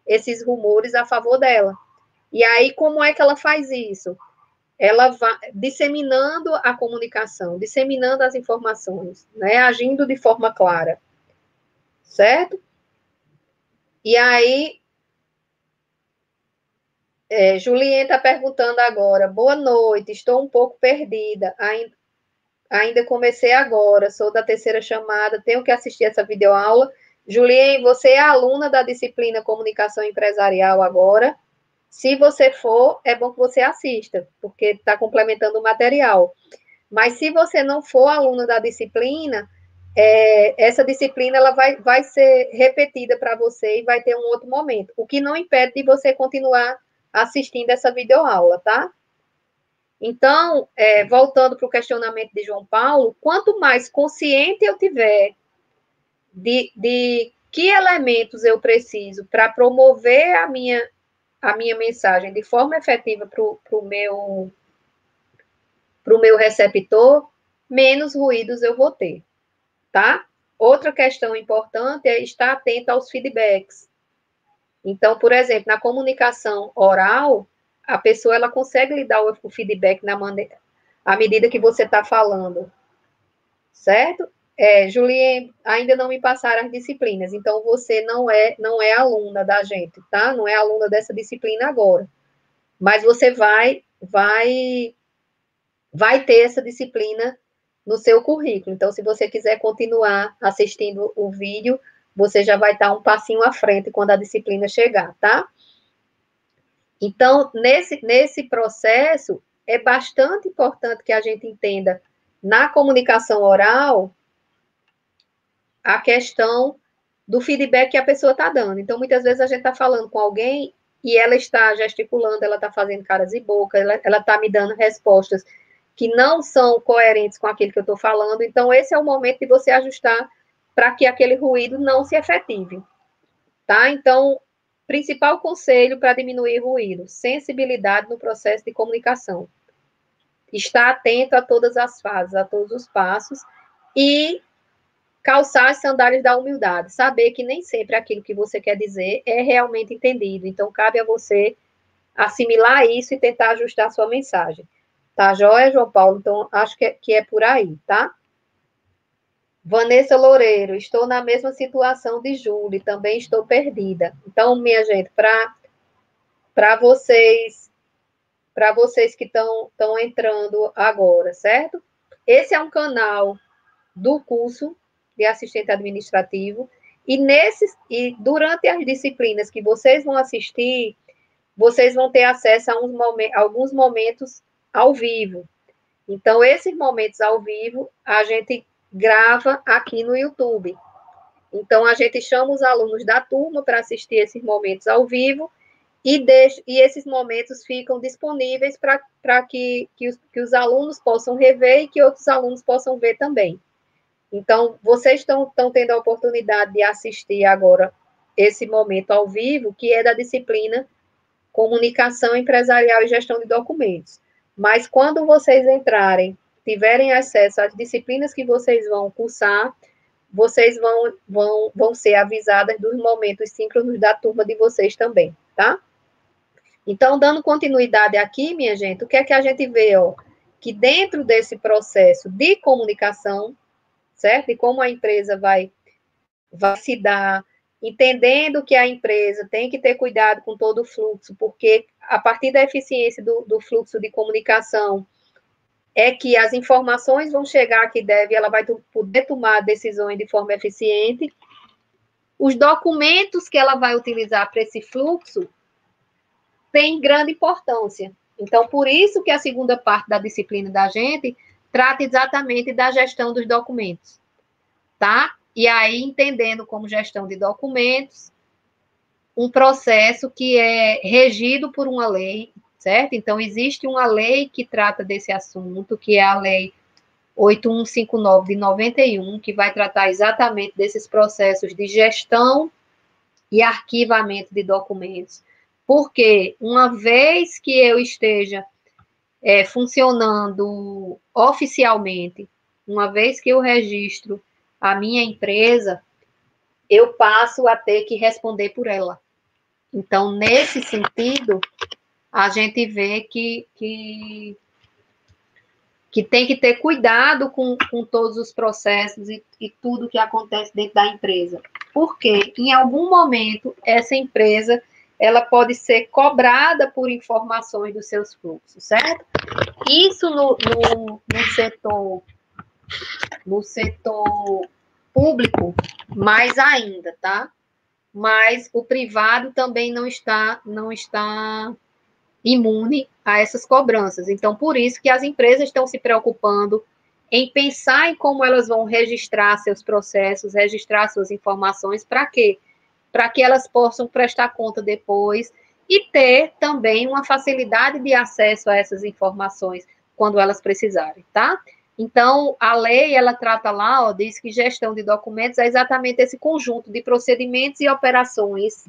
A: esses rumores a favor dela. E aí, como é que ela faz isso? Ela vai disseminando a comunicação, disseminando as informações, né? Agindo de forma clara. Certo? E aí, Juliane está perguntando agora, boa noite, estou um pouco perdida, ainda comecei agora, sou da terceira chamada, tenho que assistir essa videoaula. Juliane, você é aluna da disciplina Comunicação Empresarial agora. Se você for, é bom que você assista, porque está complementando o material. Mas se você não for aluna da disciplina, essa disciplina ela vai ser repetida para você e vai ter um outro momento, o que não impede de você continuar assistindo essa videoaula, tá? Então, voltando para o questionamento de João Paulo, quanto mais consciente eu tiver de que elementos eu preciso para promover a minha mensagem de forma efetiva para o meu receptor, menos ruídos eu vou ter, tá? Outra questão importante é estar atento aos feedbacks. Então, por exemplo, na comunicação oral, a pessoa ela consegue lhe dar o feedback à medida que você está falando, certo? Juliane, ainda não me passaram as disciplinas, então você não é aluna da gente, tá? Não é aluna dessa disciplina agora. Mas você vai ter essa disciplina no seu currículo. Então, se você quiser continuar assistindo o vídeo, você já vai estar um passinho à frente quando a disciplina chegar, tá? Então, nesse processo, é bastante importante que a gente entenda, na comunicação oral, a questão do feedback que a pessoa está dando. Então, muitas vezes a gente está falando com alguém e ela está gesticulando, ela está fazendo caras e bocas, ela está me dando respostas que não são coerentes com aquilo que eu estou falando. Então, esse é o momento de você ajustar para que aquele ruído não se efetive. Tá? Então, principal conselho para diminuir ruído, sensibilidade no processo de comunicação. Estar atento a todas as fases, a todos os passos e calçar as sandálias da humildade, saber que nem sempre aquilo que você quer dizer é realmente entendido. Então, cabe a você assimilar isso e tentar ajustar a sua mensagem. Tá, joia, João Paulo? Então, acho que é por aí, tá? Vanessa Loureiro, estou na mesma situação de Júlia, também estou perdida. Então, minha gente, para vocês que estão entrando agora, certo? Esse é um canal do curso de assistente administrativo, e durante as disciplinas que vocês vão assistir, vocês vão ter acesso a alguns momentos ao vivo. Então, esses momentos ao vivo, a gente grava aqui no YouTube. Então, a gente chama os alunos da turma para assistir esses momentos ao vivo e esses momentos ficam disponíveis para que os alunos possam rever e que outros alunos possam ver também. Então, vocês estão tendo a oportunidade de assistir agora esse momento ao vivo, que é da disciplina Comunicação Empresarial e Gestão de Documentos. Mas quando vocês tiverem acesso às disciplinas que vocês vão cursar, vocês vão ser avisadas dos momentos síncronos da turma de vocês também, tá? Então, dando continuidade aqui, minha gente, o que é que a gente vê, ó? Que dentro desse processo de comunicação, certo? E como a empresa vai se dar, entendendo que a empresa tem que ter cuidado com todo o fluxo, porque a partir da eficiência do fluxo de comunicação é que as informações vão chegar que deve, ela vai poder tomar decisões de forma eficiente. Os documentos que ela vai utilizar para esse fluxo têm grande importância. Então, por isso que a segunda parte da disciplina da gente trata exatamente da gestão dos documentos, tá? E aí, entendendo como gestão de documentos, um processo que é regido por uma lei, certo? Então, existe uma lei que trata desse assunto, que é a Lei 8159 de 91, que vai tratar exatamente desses processos de gestão e arquivamento de documentos. Porque uma vez que eu esteja funcionando oficialmente, uma vez que eu registro a minha empresa, eu passo a ter que responder por ela. Então, nesse sentido, a gente vê que tem que ter cuidado com todos os processos e tudo que acontece dentro da empresa. Porque, em algum momento, essa empresa ela pode ser cobrada por informações dos seus fluxos, certo? Isso no setor público, mais ainda, tá? Mas o privado também não está imune a essas cobranças. Então, por isso que as empresas estão se preocupando em pensar em como elas vão registrar seus processos, registrar suas informações, para quê? Para que elas possam prestar conta depois e ter também uma facilidade de acesso a essas informações quando elas precisarem, tá? Então, a lei, ela trata lá, diz que gestão de documentos é exatamente esse conjunto de procedimentos e operações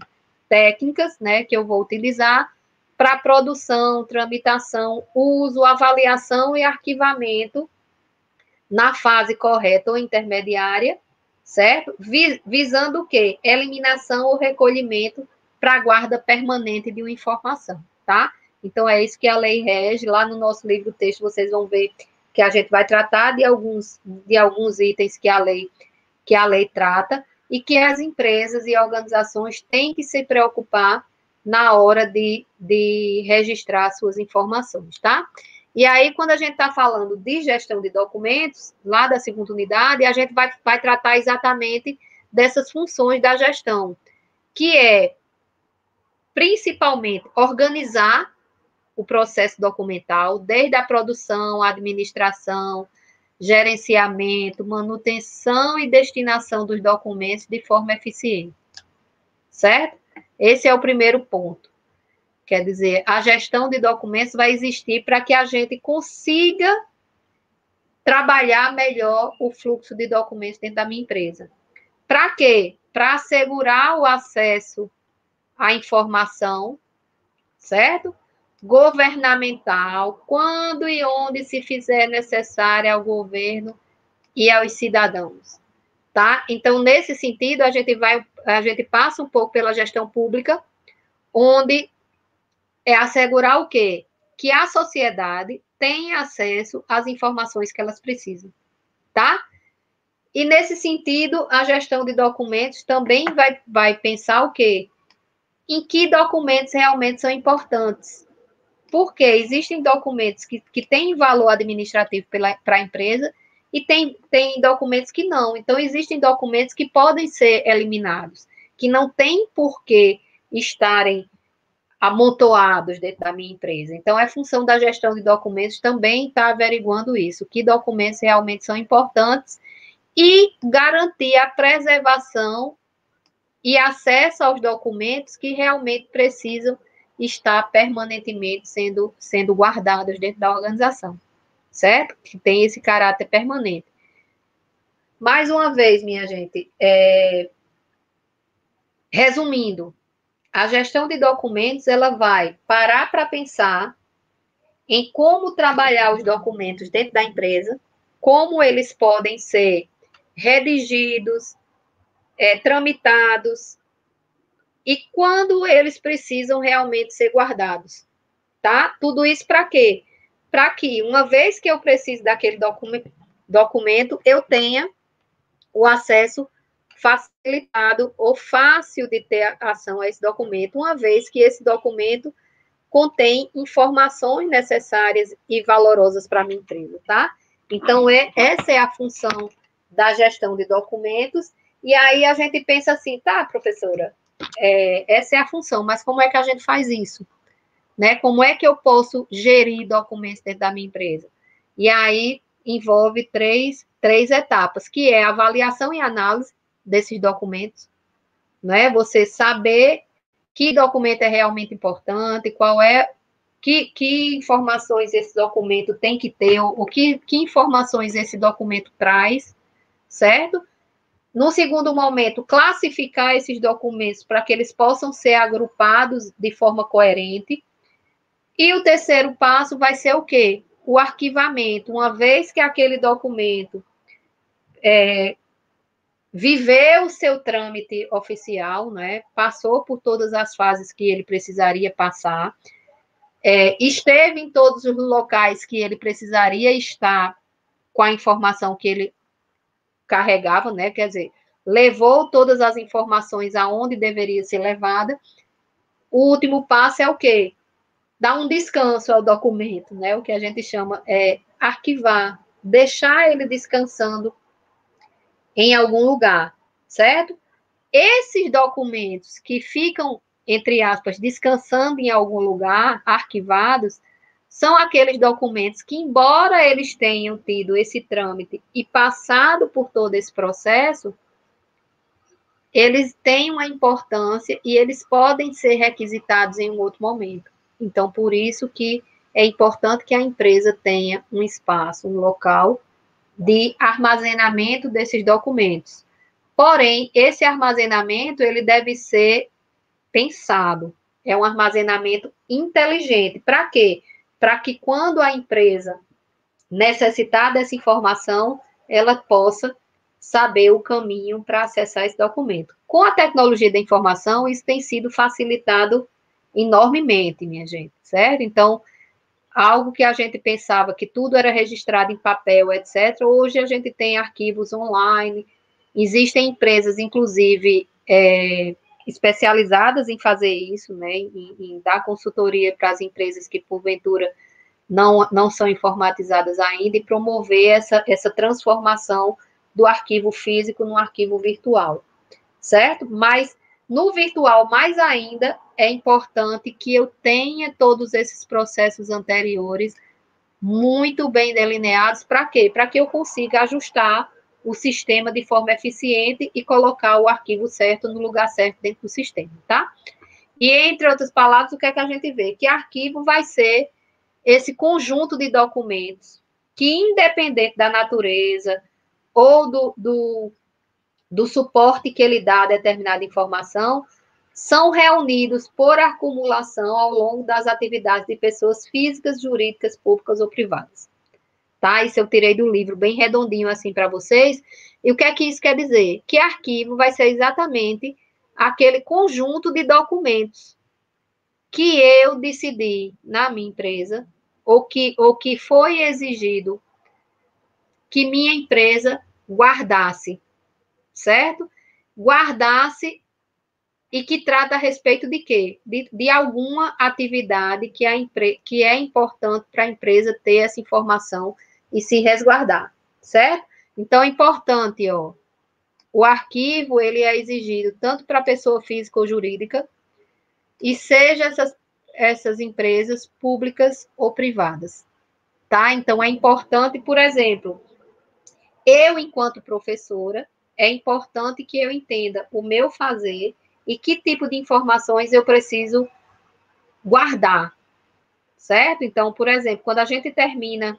A: técnicas, né, que eu vou utilizar para produção, tramitação, uso, avaliação e arquivamento na fase correta ou intermediária, certo? Visando o quê? Eliminação ou recolhimento para guarda permanente de uma informação, tá? Então, é isso que a lei rege. Lá no nosso livro texto, vocês vão ver que a gente vai tratar de alguns itens que a lei trata e que as empresas e organizações têm que se preocupar na hora de registrar suas informações, tá? E aí, quando a gente está falando de gestão de documentos, lá da segunda unidade, a gente vai tratar exatamente dessas funções da gestão, que é, principalmente, organizar o processo documental, desde a produção, a administração, gerenciamento, manutenção e destinação dos documentos de forma eficiente, certo? Esse é o primeiro ponto. Quer dizer, a gestão de documentos vai existir para que a gente consiga trabalhar melhor o fluxo de documentos dentro da minha empresa. Para quê? Para assegurar o acesso à informação, certo? Governamental, quando e onde se fizer necessário ao governo e aos cidadãos, tá? Então, nesse sentido, a gente passa um pouco pela gestão pública, onde é assegurar o quê? Que a sociedade tenha acesso às informações que elas precisam, tá? E, nesse sentido, a gestão de documentos também vai pensar o quê? Em que documentos realmente são importantes. Porque existem documentos que têm valor administrativo para a empresa e tem documentos que não. Então, existem documentos que podem ser eliminados, que não tem por que estarem amontoados dentro da minha empresa. Então, é função da gestão de documentos também estar averiguando isso, que documentos realmente são importantes e garantir a preservação e acesso aos documentos que realmente precisam estar permanentemente sendo guardados dentro da organização, certo? Que tem esse caráter permanente. Mais uma vez, minha gente, resumindo, a gestão de documentos, ela vai parar para pensar em como trabalhar os documentos dentro da empresa, como eles podem ser redigidos, tramitados, e quando eles precisam realmente ser guardados, tá? Tudo isso para quê? Para que, uma vez que eu preciso daquele documento, eu tenha o acesso facilitado ou fácil de ter ação a esse documento, uma vez que esse documento contém informações necessárias e valorosas para a minha empresa, tá? Então, essa é a função da gestão de documentos, e aí a gente pensa assim, tá, professora, essa é a função, mas como é que a gente faz isso? Né? Como é que eu posso gerir documentos dentro da minha empresa? E aí envolve três etapas, que é a avaliação e análise desses documentos, né? Você saber que documento é realmente importante, que informações esse documento tem que ter, ou que informações esse documento traz, certo? No segundo momento, classificar esses documentos para que eles possam ser agrupados de forma coerente. E o terceiro passo vai ser o quê? O arquivamento. Uma vez que aquele documento viveu o seu trâmite oficial, né? Passou por todas as fases que ele precisaria passar, esteve em todos os locais que ele precisaria estar com a informação que ele carregava, né? Quer dizer, levou todas as informações aonde deveria ser levada. O último passo é o quê? Dar um descanso ao documento, né? O que a gente chama arquivar, deixar ele descansando em algum lugar, certo? Esses documentos que ficam, entre aspas, descansando em algum lugar, arquivados, são aqueles documentos que, embora eles tenham tido esse trâmite e passado por todo esse processo, eles têm uma importância e eles podem ser requisitados em um outro momento. Então, por isso que é importante que a empresa tenha um espaço, um local de armazenamento desses documentos. Porém, esse armazenamento, ele deve ser pensado. É um armazenamento inteligente. Para quê? Para que quando a empresa necessitar dessa informação, ela possa saber o caminho para acessar esse documento. Com a tecnologia da informação, isso tem sido facilitado enormemente, minha gente, certo? Então, algo que a gente pensava que tudo era registrado em papel, etc., hoje a gente tem arquivos online, existem empresas, inclusive, especializadas em fazer isso, né, em dar consultoria para as empresas que, porventura, não são informatizadas ainda, e promover essa transformação do arquivo físico no arquivo virtual, certo? Mas, no virtual, mais ainda, é importante que eu tenha todos esses processos anteriores muito bem delineados. Para quê? Para que eu consiga ajustar o sistema de forma eficiente e colocar o arquivo certo no lugar certo dentro do sistema, tá? E, entre outras palavras, o que é que a gente vê? Que arquivo vai ser esse conjunto de documentos que, independente da natureza ou do suporte que ele dá a determinada informação, são reunidos por acumulação ao longo das atividades de pessoas físicas, jurídicas, públicas ou privadas. Tá? Isso eu tirei do livro bem redondinho assim para vocês. E o que é que isso quer dizer? Que arquivo vai ser exatamente aquele conjunto de documentos que eu decidi na minha empresa, ou que foi exigido que minha empresa guardasse, certo? Guardasse e que trata a respeito de quê? De alguma atividade que é importante para a empresa ter essa informação e se resguardar, certo? Então, é importante, o arquivo, ele é exigido tanto para pessoa física ou jurídica, e seja essas empresas públicas ou privadas, tá? Então, é importante, por exemplo, eu, enquanto professora, é importante que eu entenda o meu fazer e que tipo de informações eu preciso guardar, certo? Então, por exemplo, quando a gente termina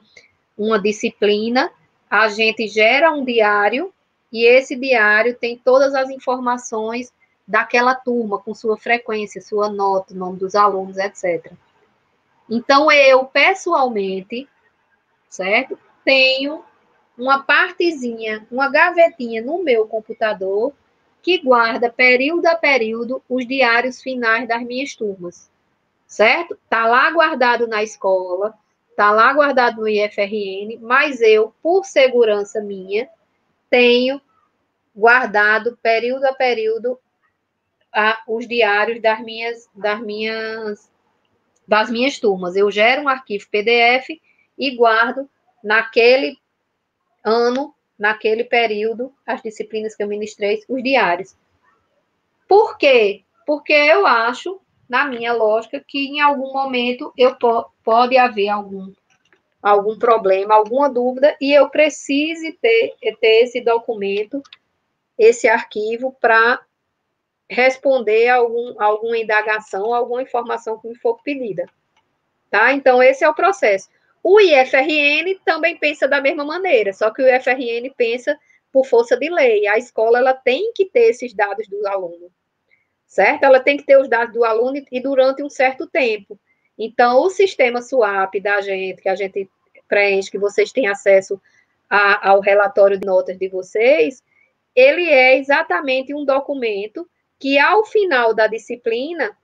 A: uma disciplina, a gente gera um diário e esse diário tem todas as informações daquela turma, com sua frequência, sua nota, nome dos alunos, etc. Então, eu, pessoalmente, certo? Tenho uma partezinha, uma gavetinha no meu computador que guarda, período a período, os diários finais das minhas turmas, certo? Está lá guardado na escola, está lá guardado no IFRN, mas eu, por segurança minha, tenho guardado, período a período, os diários das minhas turmas. Eu gero um arquivo PDF e guardo naquele ano, naquele período, as disciplinas que eu ministrei, os diários. Por quê? Porque eu acho, na minha lógica, que em algum momento pode haver algum problema, alguma dúvida, e eu precise ter esse documento, esse arquivo, para responder alguma indagação, alguma informação que me for pedida. Tá? Então, esse é o processo. O IFRN também pensa da mesma maneira, só que o IFRN pensa por força de lei. A escola ela tem que ter esses dados do aluno, certo? Ela tem que ter os dados do aluno e durante um certo tempo. Então, o sistema SWAP da gente, que a gente preenche, que vocês têm acesso ao relatório de notas de vocês, ele é exatamente um documento que, ao final da disciplina,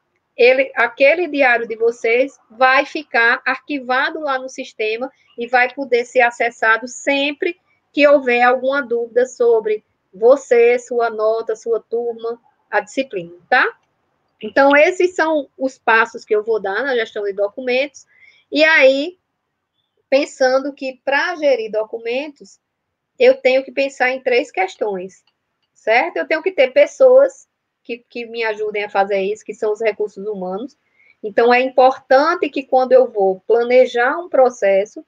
A: aquele diário de vocês vai ficar arquivado lá no sistema e vai poder ser acessado sempre que houver alguma dúvida sobre você, sua nota, sua turma, a disciplina, tá? Então, esses são os passos que eu vou dar na gestão de documentos. E aí, pensando que para gerir documentos, eu tenho que pensar em 3 questões, certo? Eu tenho que ter pessoas que me ajudem a fazer isso, que são os recursos humanos. Então, é importante que quando eu vou planejar um processo,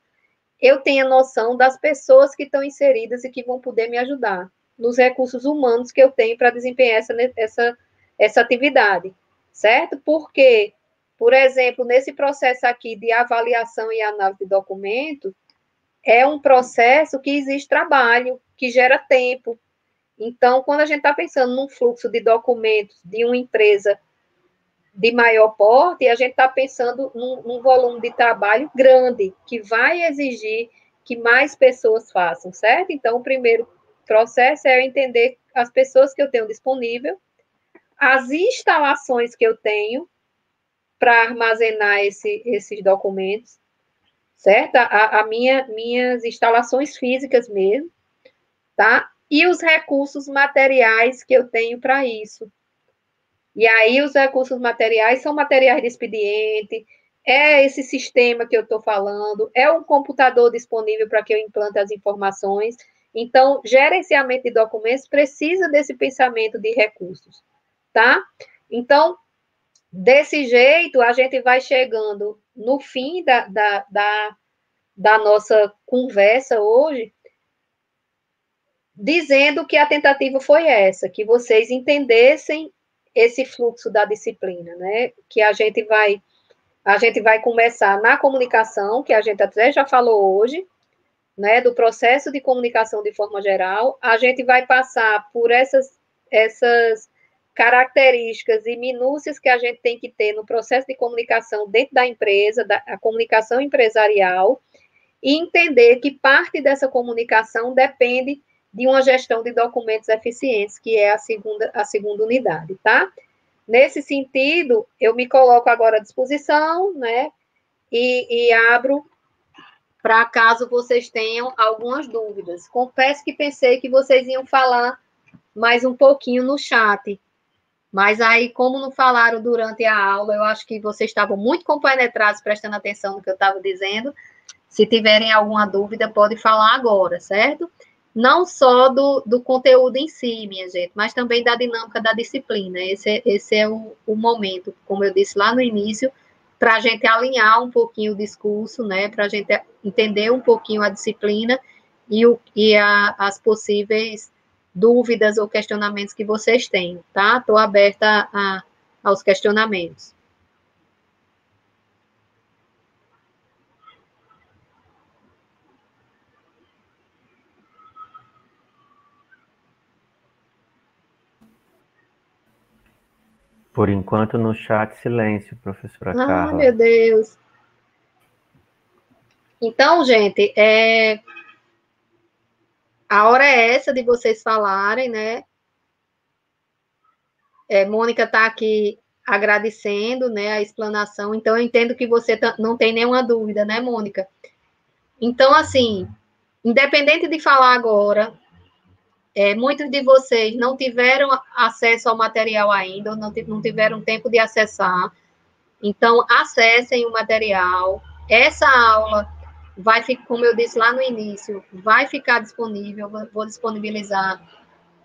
A: eu tenha noção das pessoas que estão inseridas e que vão poder me ajudar, nos recursos humanos que eu tenho para desempenhar essa atividade, certo? Porque, por exemplo, nesse processo aqui de avaliação e análise de documento, é um processo que exige trabalho, que gera tempo. Então, quando a gente está pensando num fluxo de documentos de uma empresa de maior porte, a gente está pensando num volume de trabalho grande, que vai exigir que mais pessoas façam, certo? Então, o primeiro processo é eu entender as pessoas que eu tenho disponível, as instalações que eu tenho para armazenar esses documentos, certo? Minhas instalações físicas mesmo, tá? E os recursos materiais que eu tenho para isso. E aí, os recursos materiais são materiais de expediente, é esse sistema que eu estou falando, é um computador disponível para que eu implante as informações. Então, gerenciamento de documentos precisa desse pensamento de recursos, tá? Então, desse jeito, a gente vai chegando no fim da nossa conversa hoje, dizendo que a tentativa foi essa, que vocês entendessem esse fluxo da disciplina, né? Que a gente vai começar na comunicação, que a gente até já falou hoje, né? Do processo de comunicação de forma geral. A gente vai passar por essas características e minúcias que a gente tem que ter no processo de comunicação dentro da empresa, a comunicação empresarial, e entender que parte dessa comunicação depende de uma gestão de documentos eficientes, que é a segunda unidade, tá? Nesse sentido, eu me coloco agora à disposição, né? E abro para caso vocês tenham algumas dúvidas. Confesso que pensei que vocês iam falar mais um pouquinho no chat, mas aí, como não falaram durante a aula, eu acho que vocês estavam muito compenetrados, prestando atenção no que eu estava dizendo. Se tiverem alguma dúvida, pode falar agora, certo? Não só do conteúdo em si, minha gente, mas também da dinâmica da disciplina. Esse é o momento, como eu disse lá no início, para a gente alinhar um pouquinho o discurso, né? Para a gente entender um pouquinho a disciplina e as possíveis dúvidas ou questionamentos que vocês têm, tá? Estou aberta aos questionamentos.
B: Por enquanto, no chat, silêncio, professora Carla.
A: Meu Deus. Então, gente, a hora é essa de vocês falarem, né? Mônica está aqui agradecendo, né, a explanação. Então, eu entendo que você não tem nenhuma dúvida, né, Mônica? Então, assim, independente de falar agora, muitos de vocês não tiveram acesso ao material ainda, ou não tiveram tempo de acessar. Então, acessem o material. Essa aula vai ficar, como eu disse lá no início, vai ficar disponível, vou disponibilizar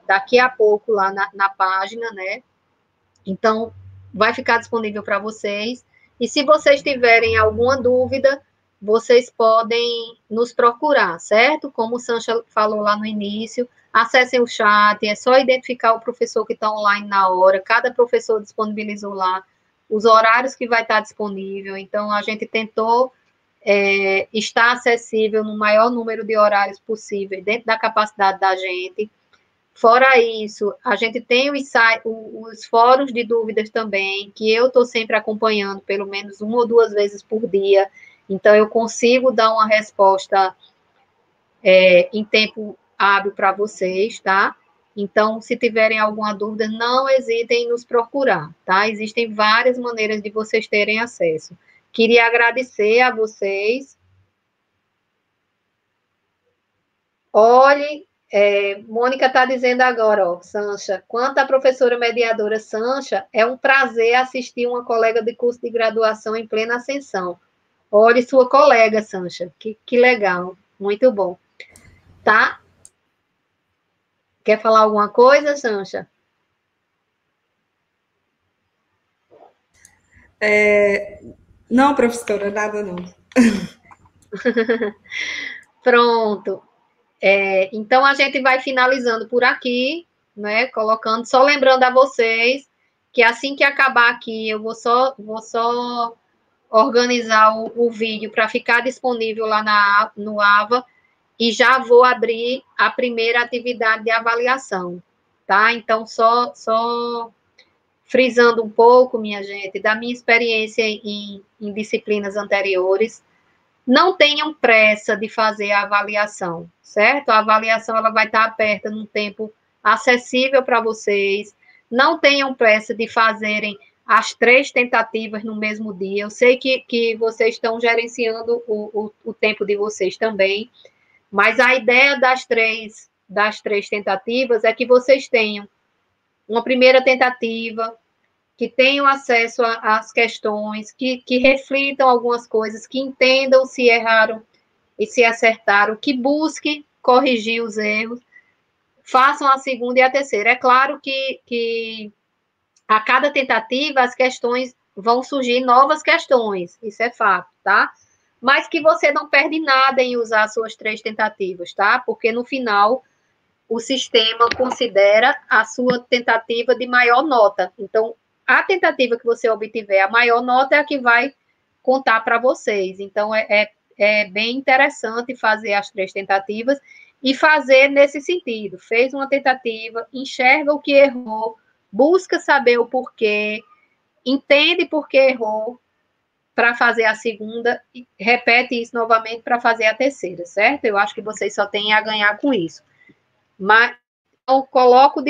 A: daqui a pouco lá na página, né? Então, vai ficar disponível para vocês. E se vocês tiverem alguma dúvida, vocês podem nos procurar, certo? Como o Sancha falou lá no início, acessem o chat, é só identificar o professor que está online na hora, cada professor disponibilizou lá os horários que vai estar disponível, então a gente tentou está acessível no maior número de horários possível, dentro da capacidade da gente. Fora isso, a gente tem os fóruns de dúvidas também, que eu estou sempre acompanhando, pelo menos 1 ou 2 vezes por dia, então eu consigo dar uma resposta em tempo hábil para vocês, tá? Então, se tiverem alguma dúvida, não hesitem em nos procurar, tá? Existem várias maneiras de vocês terem acesso. Queria agradecer a vocês. Olhe, Mônica está dizendo agora, ó, Sancha, quanto à professora mediadora Sancha, é um prazer assistir uma colega de curso de graduação em plena ascensão. Olhe sua colega, Sancha, que legal, muito bom. Tá? Quer falar alguma coisa, Sancha?
C: Não, professora, nada não.
A: Pronto. Então, a gente vai finalizando por aqui, né? Colocando, só lembrando a vocês que assim que acabar aqui, eu vou só organizar o vídeo para ficar disponível lá no AVA e já vou abrir a primeira atividade de avaliação, tá? Então, só frisando um pouco, minha gente, da minha experiência em disciplinas anteriores, não tenham pressa de fazer a avaliação, certo? A avaliação ela vai estar aberta num tempo acessível para vocês. Não tenham pressa de fazerem as 3 tentativas no mesmo dia. Eu sei que vocês estão gerenciando o tempo de vocês também, mas a ideia das três tentativas é que vocês tenham uma primeira tentativa, que tenham acesso às questões, que reflitam algumas coisas, que entendam se erraram e se acertaram, que busquem corrigir os erros, façam a segunda e a terceira. É claro que a cada tentativa as questões vão surgir novas questões, isso é fato, tá? Mas que você não perde nada em usar as suas 3 tentativas, tá? Porque no final o sistema considera a sua tentativa de maior nota. Então, a tentativa que você obtiver, a maior nota é a que vai contar para vocês. Então, é bem interessante fazer as 3 tentativas e fazer nesse sentido. Fez uma tentativa, enxerga o que errou, busca saber o porquê, entende por que errou para fazer a segunda, e repete isso novamente para fazer a terceira, certo? Eu acho que vocês só têm a ganhar com isso. Mas eu me coloco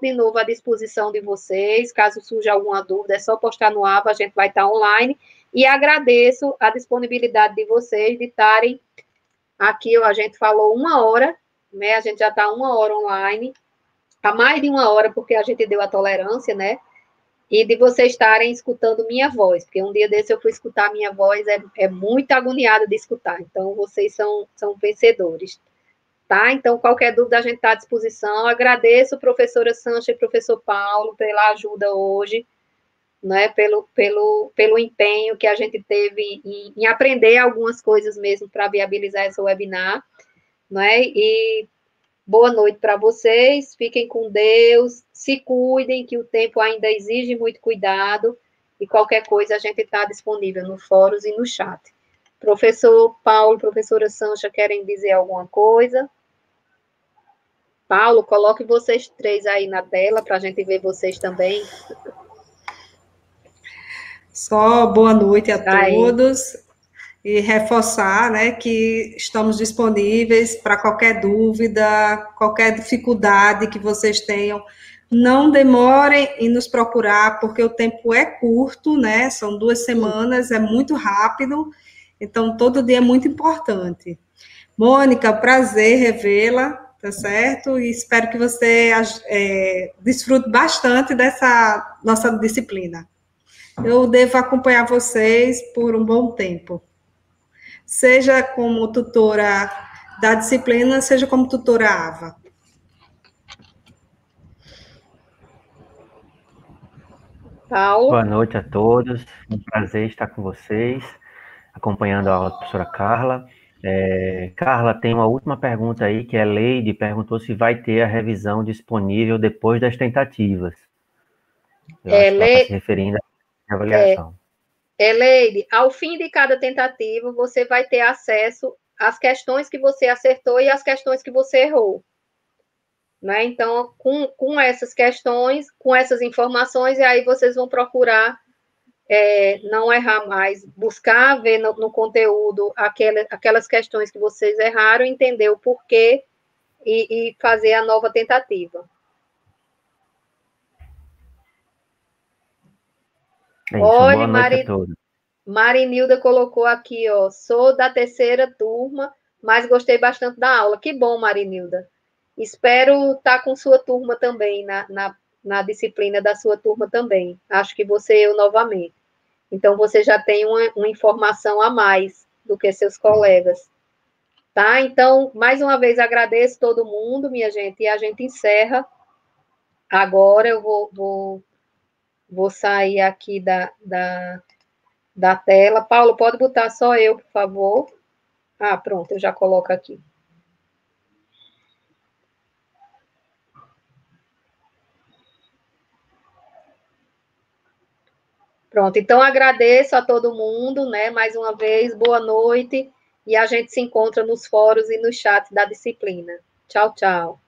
A: de novo à disposição de vocês, caso surja alguma dúvida, é só postar no AVA, a gente vai estar online, e agradeço a disponibilidade de vocês de estarem aqui, a gente falou 1 hora, né, a gente já está 1 hora online, há mais de 1 hora, porque a gente deu a tolerância, né, e de vocês estarem escutando minha voz, porque um dia desse eu fui escutar minha voz, é muito agoniada de escutar, então vocês são vencedores. Tá? Então, qualquer dúvida, a gente está à disposição. Agradeço, professora Sancha e professor Paulo, pela ajuda hoje, né? Pelo empenho que a gente teve em aprender algumas coisas mesmo para viabilizar esse webinar, né? E boa noite para vocês, fiquem com Deus, se cuidem, que o tempo ainda exige muito cuidado, e qualquer coisa a gente está disponível no fórum e no chat. Professor Paulo, professora Sancha, querem dizer alguma coisa? Paulo, coloque vocês 3 aí na tela, para a gente ver vocês também.
C: Só boa noite a todos. E reforçar, né, que estamos disponíveis para qualquer dúvida, qualquer dificuldade que vocês tenham. Não demorem em nos procurar, porque o tempo é curto, né? São 2 semanas, é muito rápido. Então, todo dia é muito importante. Mônica, prazer revê-la, tá certo? E espero que você desfrute bastante dessa nossa disciplina. Eu devo acompanhar vocês por um bom tempo. Seja como tutora da disciplina, seja como tutora AVA.
A: Paulo.
B: Boa noite a todos, um prazer estar com vocês, acompanhando a aula da professora Carla. Carla, tem uma última pergunta aí, que é Leide perguntou se vai ter a revisão disponível depois das tentativas. Eu acho que ela está se referindo à avaliação.
A: Eleide, ao fim de cada tentativa, você vai ter acesso às questões que você acertou e às questões que você errou. Né? Então, com essas questões, com essas informações, e aí vocês vão procurar não errar mais, buscar ver no conteúdo aquelas questões que vocês erraram, entender o porquê e fazer a nova tentativa.
B: É isso,
A: Olha,
B: boa noite a todos.
A: Marinilda colocou aqui, ó, sou da 3ª turma, mas gostei bastante da aula. Que bom, Marinilda. Espero estar com sua turma também, na disciplina da sua turma também. Acho que você e eu novamente. Então, você já tem uma informação a mais do que seus colegas. Tá? Então, mais uma vez, agradeço todo mundo, minha gente, e a gente encerra. Agora eu vou sair aqui da tela. Paulo, pode botar só eu, por favor? Ah, pronto, eu já coloco aqui. Pronto, então agradeço a todo mundo, né? Mais uma vez, boa noite, e a gente se encontra nos fóruns e no chat da disciplina. Tchau, tchau.